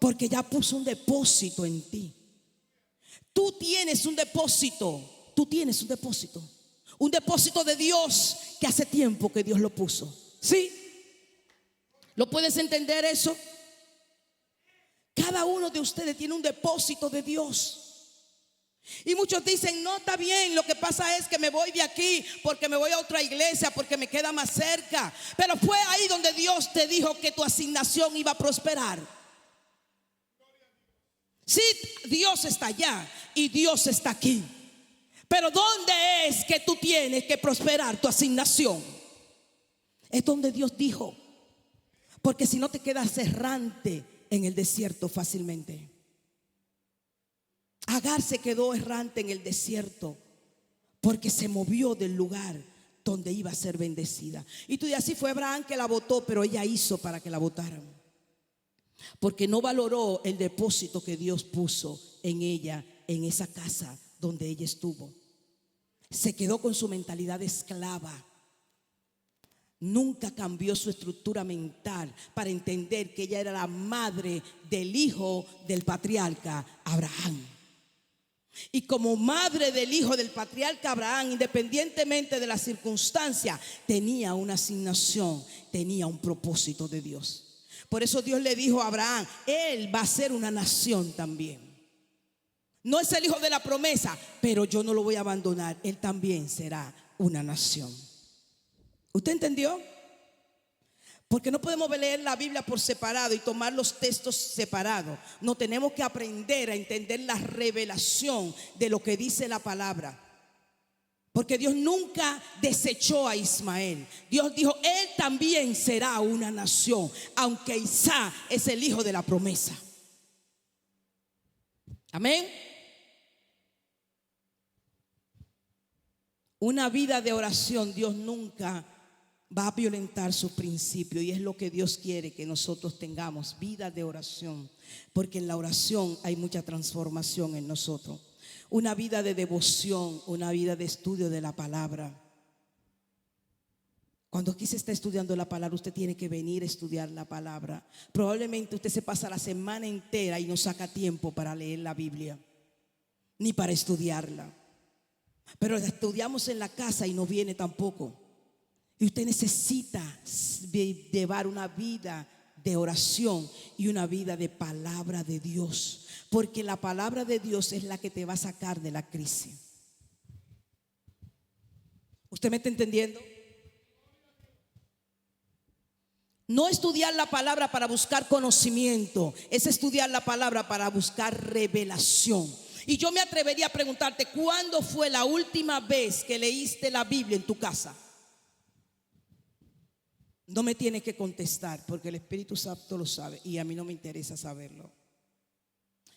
porque ya puso un depósito en ti. Tú tienes un depósito. Tú tienes un depósito. Un depósito de Dios que hace tiempo que Dios lo puso. ¿Sí? ¿Lo puedes entender eso? Cada uno de ustedes tiene un depósito de Dios. Y muchos dicen, no, está bien, lo que pasa es que me voy de aquí porque me voy a otra iglesia, porque me queda más cerca. Pero fue ahí donde Dios te dijo que tu asignación iba a prosperar. Sí, Dios está allá y Dios está aquí. Pero ¿dónde es que tú tienes que prosperar tu asignación? Es donde Dios dijo. Porque si no te quedas errante en el desierto fácilmente. Agar se quedó errante en el desierto porque se movió del lugar donde iba a ser bendecida. Y tú dices, así fue Abraham que la votó, pero ella hizo para que la votaran. Porque no valoró el depósito que Dios puso en ella, en esa casa donde ella estuvo. Se quedó con su mentalidad de esclava. nunca cambió su estructura mental para entender que ella era la madre del hijo del patriarca Abraham. Y como madre del hijo del patriarca Abraham, independientemente de la circunstancia, tenía una asignación, tenía un propósito de Dios. Por eso Dios le dijo a Abraham: él va a ser una nación también. No es el hijo de la promesa, pero yo no lo voy a abandonar. Él también será una nación. ¿Usted entendió? Porque no podemos leer la Biblia por separado y tomar los textos separados. No, tenemos que aprender a entender la revelación de lo que dice la palabra. Porque Dios nunca desechó a Ismael. Dios dijo: él también será una nación, aunque Isaac es el hijo de la promesa. Amén. Una vida de oración, Dios nunca va a violentar su principio, y es lo que Dios quiere que nosotros tengamos, vida de oración, porque en la oración hay mucha transformación en nosotros. Una vida de devoción, una vida de estudio de la palabra. Cuando aquí se está estudiando la palabra, usted tiene que venir a estudiar la palabra. Probablemente usted se pasa la semana entera y no saca tiempo para leer la Biblia, ni para estudiarla. Pero la estudiamos en la casa y no viene tampoco. Y usted necesita llevar una vida de oración y una vida de palabra de Dios, porque la palabra de Dios es la que te va a sacar de la crisis. ¿Usted me está entendiendo? No estudiar la palabra para buscar conocimiento, es estudiar la palabra para buscar revelación. Y yo me atrevería a preguntarte: ¿cuándo fue la última vez que leíste la Biblia en tu casa? No me tienes que contestar, porque el Espíritu Santo lo sabe y a mí no me interesa saberlo.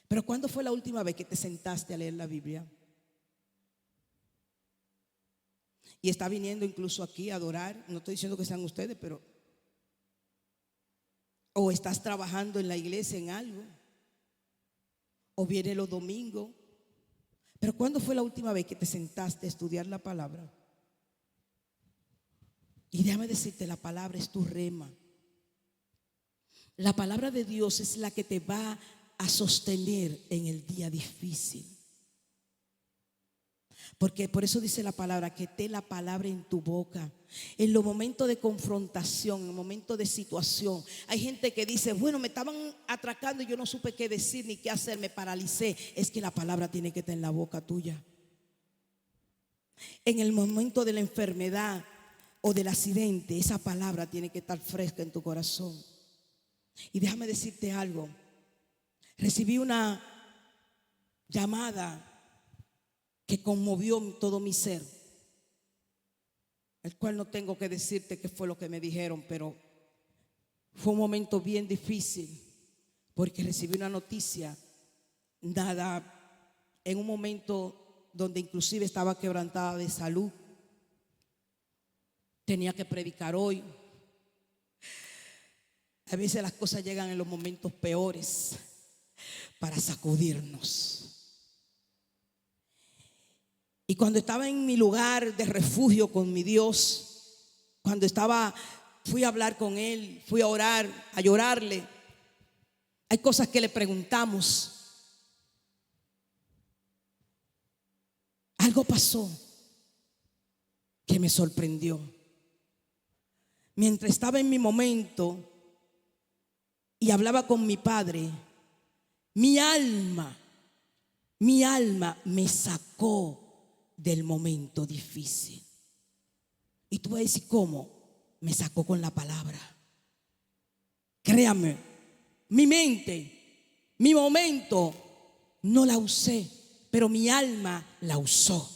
Pero ¿cuándo fue la última vez que te sentaste a leer la Biblia? Y está viniendo incluso aquí a adorar. No estoy diciendo que sean ustedes, pero o estás trabajando en la iglesia en algo, o viene los domingos. Pero ¿cuándo fue la última vez que te sentaste a estudiar la palabra? Y déjame decirte, la palabra es tu rema. La palabra de Dios es la que te va a sostener en el día difícil. Porque por eso dice la palabra, que esté la palabra en tu boca. En los momentos de confrontación, en los momentos de situación, hay gente que dice: bueno, me estaban atracando y yo no supe qué decir ni qué hacer, me paralicé. Es que la palabra tiene que estar en la boca tuya. En el momento de la enfermedad o del accidente, esa palabra tiene que estar fresca en tu corazón. Y déjame decirte algo. Recibí una llamada que conmovió todo mi ser, el cual no tengo que decirte qué fue lo que me dijeron, pero fue un momento bien difícil, porque recibí una noticia dada en un momento donde inclusive estaba quebrantada de salud. Tenía que predicar hoy. A veces las cosas llegan en los momentos peores para sacudirnos. Y cuando estaba en mi lugar de refugio con mi Dios, fui a hablar con Él, fui a orar, a llorarle. Hay cosas que le preguntamos. Algo pasó que me sorprendió. Mientras estaba en mi momento y hablaba con mi Padre, mi alma me sacó del momento difícil. Y tú vas a decir: ¿cómo? Me sacó con la palabra. Créame, mi mente, mi momento no la usé, pero mi alma la usó.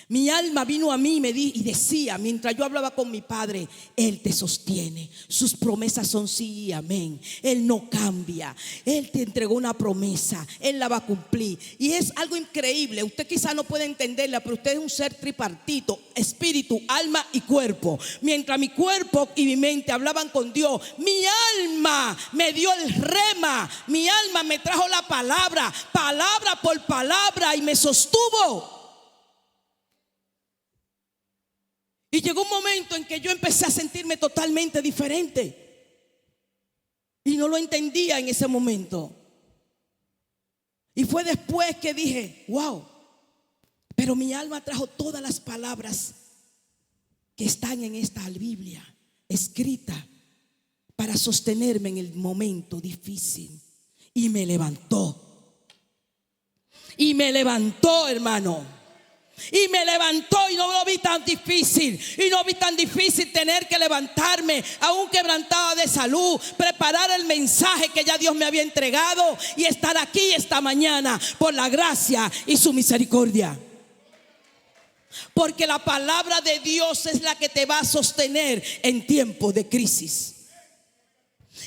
Mi alma vino a mí y decía, mientras yo hablaba con mi Padre: Él te sostiene, sus promesas son sí y amén. Él no cambia, Él te entregó una promesa, Él la va a cumplir. Y es algo increíble, usted quizá no puede entenderla, pero usted es un ser tripartito: espíritu, alma y cuerpo. Mientras mi cuerpo y mi mente hablaban con Dios, mi alma me dio el rema, mi alma me trajo la palabra, palabra por palabra, y me sostuvo. Y llegó un momento en que yo empecé a sentirme totalmente diferente. Y no lo entendía en ese momento. Y fue después que dije, wow, pero mi alma trajo todas las palabras que están en esta Biblia escrita para sostenerme en el momento difícil. Y me levantó. Y me levantó, hermano. Y me levantó y no lo vi tan difícil. Y no vi tan difícil tener que levantarme aún quebrantada de salud, preparar el mensaje que ya Dios me había entregado y estar aquí esta mañana por la gracia y su misericordia. Porque la palabra de Dios es la que te va a sostener en tiempos de crisis.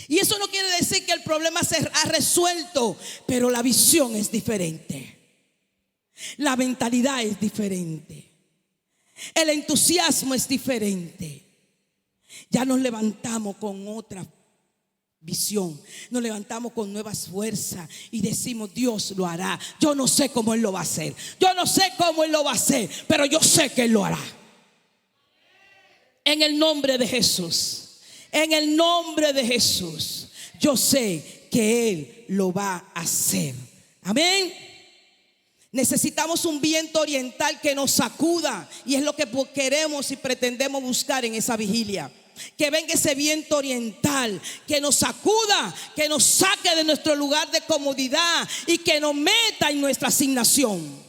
Y eso no quiere decir que el problema se ha resuelto, pero la visión es diferente. La mentalidad es diferente. El entusiasmo es diferente. Ya nos levantamos con otra visión. Nos levantamos con nuevas fuerzas y decimos, Dios lo hará. Yo no sé cómo Él lo va a hacer. Yo no sé cómo Él lo va a hacer, pero yo sé que Él lo hará. En el nombre de Jesús. En el nombre de Jesús. Yo sé que Él lo va a hacer. Amén. Necesitamos un viento oriental que nos sacuda. Y es lo que queremos y pretendemos buscar en esa vigilia. Que venga ese viento oriental que nos sacuda, que nos saque de nuestro lugar de comodidad y que nos meta en nuestra asignación.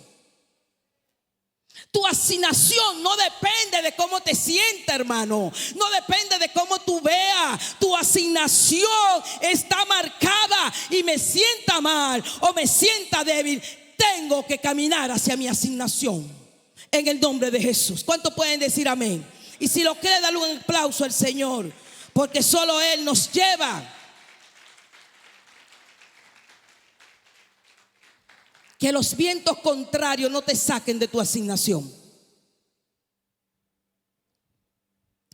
Tu asignación no depende de cómo te sientas, hermano. No depende de cómo tú veas. Tu asignación está marcada. Y me sienta mal o me sienta débil, tengo que caminar hacia mi asignación. En el nombre de Jesús. ¿Cuántos pueden decir amén? Y si lo cree, dale un aplauso al Señor, porque solo Él nos lleva. Que los vientos contrarios no te saquen de tu asignación.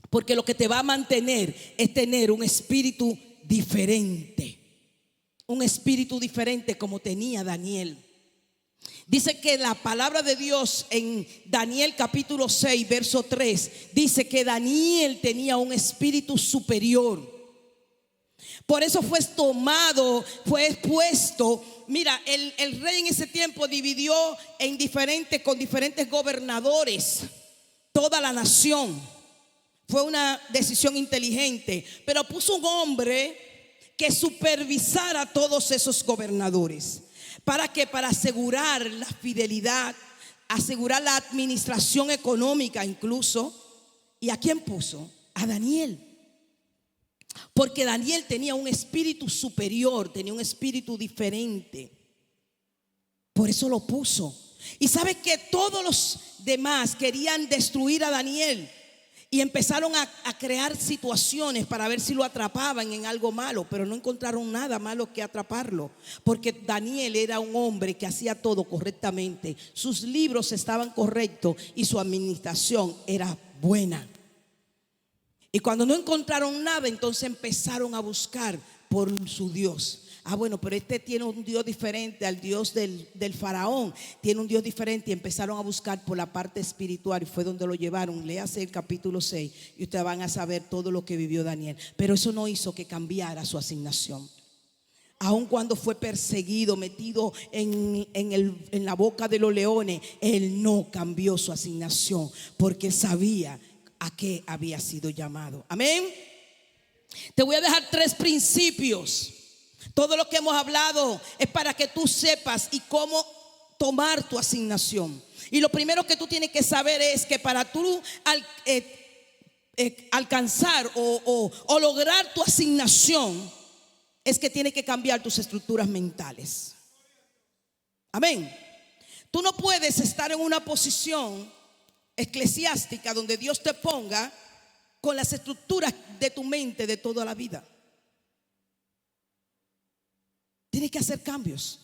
Porque lo que te va a mantener es tener un espíritu diferente. Un espíritu diferente como tenía Daniel. Dice que la palabra de Dios en Daniel capítulo 6 verso 3 dice que Daniel tenía un espíritu superior. Por eso fue tomado, fue expuesto. Mira, el rey en ese tiempo dividió con diferentes gobernadores toda la nación. Fue una decisión inteligente, pero puso un hombre que supervisara a todos esos gobernadores. ¿Para qué? Para asegurar la fidelidad, asegurar la administración económica incluso. ¿Y a quién puso? A Daniel. Porque Daniel tenía un espíritu superior, tenía un espíritu diferente. Por eso lo puso. Y sabes que todos los demás querían destruir a Daniel. Y empezaron a crear situaciones para ver si lo atrapaban en algo malo, pero no encontraron nada malo que atraparlo, porque Daniel era un hombre que hacía todo correctamente. Sus libros estaban correctos y su administración era buena. Y cuando no encontraron nada, entonces empezaron a buscar por su Dios. Bueno, pero este tiene un Dios diferente al Dios del faraón. Tiene un Dios diferente, y empezaron a buscar por la parte espiritual. Y fue donde lo llevaron. Léase el capítulo 6 y ustedes van a saber todo lo que vivió Daniel. Pero eso no hizo que cambiara su asignación. Aun cuando fue perseguido, metido en la boca de los leones, él no cambió su asignación, porque sabía a qué había sido llamado. Amén. Te voy a dejar 3 principios. Todo lo que hemos hablado es para que tú sepas y cómo tomar tu asignación. Y lo primero que tú tienes que saber es que para tú alcanzar o lograr tu asignación, es que tienes que cambiar tus estructuras mentales. Amén. Tú no puedes estar en una posición eclesiástica donde Dios te ponga con las estructuras de tu mente de toda la vida. Tienes que hacer cambios.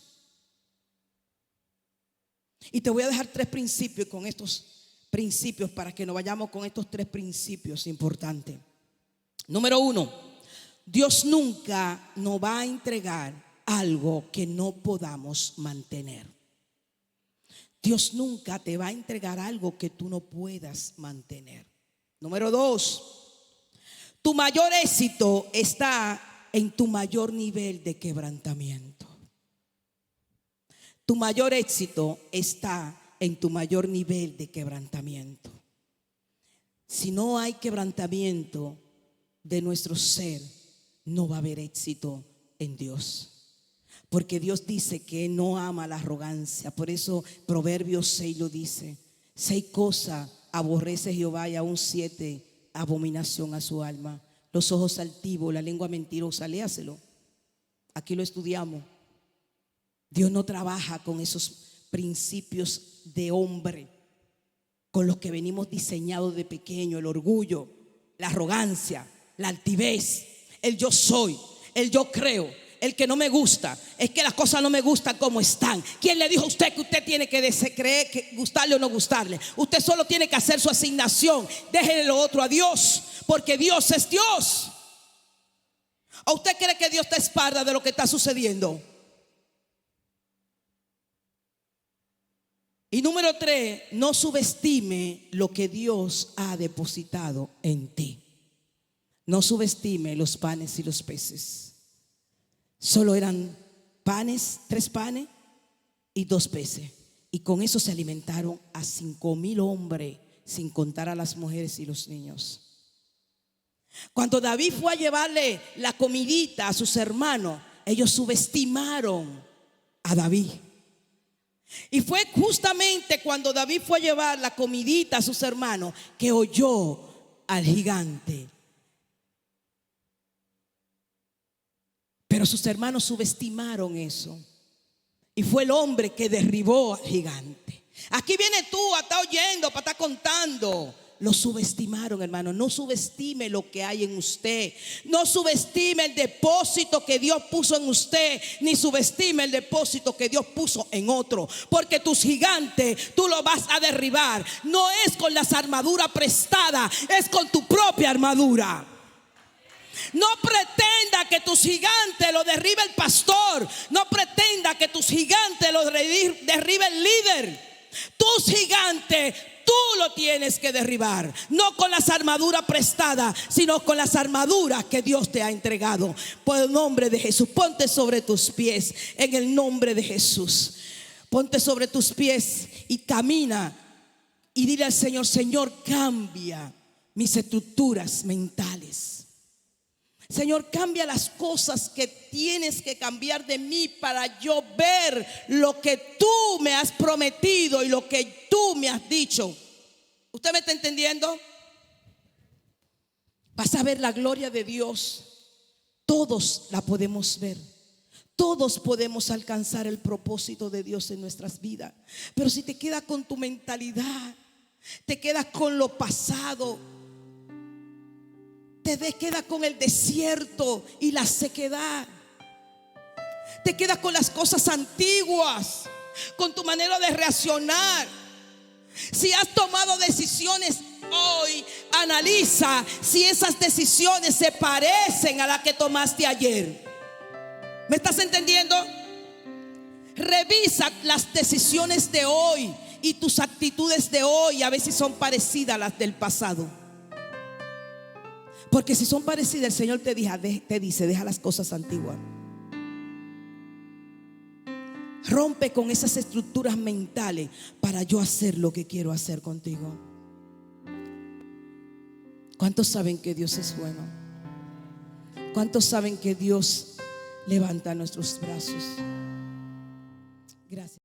Y te voy a dejar 3 principios con estos principios para que nos vayamos con estos 3 principios importantes. Número 1, Dios nunca nos va a entregar algo que no podamos mantener. Dios nunca te va a entregar algo que tú no puedas mantener. Número 2, tu mayor éxito está en tu mayor nivel de quebrantamiento. Tu mayor éxito está en tu mayor nivel de quebrantamiento. Si no hay quebrantamiento de nuestro ser, no va a haber éxito en Dios. Porque Dios dice que no ama la arrogancia. Por eso Proverbios 6 lo dice: 6 cosas aborrece Jehová, y aún 7 abominación a su alma: los ojos altivos, la lengua mentirosa. Léaselo, aquí lo estudiamos. Dios no trabaja con esos principios de hombre con los que venimos diseñados de pequeño: el orgullo, la arrogancia, la altivez, el yo soy, el yo creo, el que no me gusta, es que las cosas no me gustan como están. ¿Quién le dijo a usted que usted tiene que creer que gustarle o no gustarle? Usted solo tiene que hacer su asignación. Déjele lo otro a Dios, porque Dios es Dios. ¿O usted cree que Dios está a espaldas de lo que está sucediendo? Y número 3, no subestime lo que Dios ha depositado en ti. No subestime los panes y los peces. Solo eran panes, 3 panes y 2 peces. Y con eso se alimentaron a 5,000 hombres, sin contar a las mujeres y los niños. Cuando David fue a llevarle la comidita a sus hermanos, ellos subestimaron a David. Y fue justamente cuando David fue a llevar la comidita a sus hermanos que oyó al gigante. Pero sus hermanos subestimaron eso. Y fue el hombre que derribó al gigante. Aquí viene tú a estar oyendo, para estar contando. Lo subestimaron, hermano. No subestime lo que hay en usted. No subestime el depósito que Dios puso en usted, ni subestime el depósito que Dios puso en otro. Porque tus gigantes tú los vas a derribar. No es con las armaduras prestadas, es con tu propia armadura. No pretenda que tus gigantes lo derribe el pastor. No pretenda que tus gigantes lo derribe el líder. Tus gigantes tú lo tienes que derribar, no con las armaduras prestadas, sino con las armaduras que Dios te ha entregado. Por el nombre de Jesús, ponte sobre tus pies. En el nombre de Jesús, ponte sobre tus pies y camina y dile al Señor: Señor, cambia mis estructuras mentales. Señor, cambia las cosas que tienes que cambiar de mí para yo ver lo que tú me has prometido y lo que tú me has dicho. ¿Usted me está entendiendo? Vas a ver la gloria de Dios. Todos la podemos ver. Todos podemos alcanzar el propósito de Dios en nuestras vidas. Pero si te quedas con tu mentalidad, te quedas con lo pasado, te quedas con el desierto y la sequedad, te quedas con las cosas antiguas, con tu manera de reaccionar. Si has tomado decisiones hoy, analiza si esas decisiones se parecen a las que tomaste ayer. ¿Me estás entendiendo? Revisa las decisiones de hoy y tus actitudes de hoy, a ver si son parecidas a las del pasado. Porque si son parecidas, el Señor te dice: deja las cosas antiguas. Rompe con esas estructuras mentales para yo hacer lo que quiero hacer contigo. ¿Cuántos saben que Dios es bueno? ¿Cuántos saben que Dios levanta nuestros brazos? Gracias.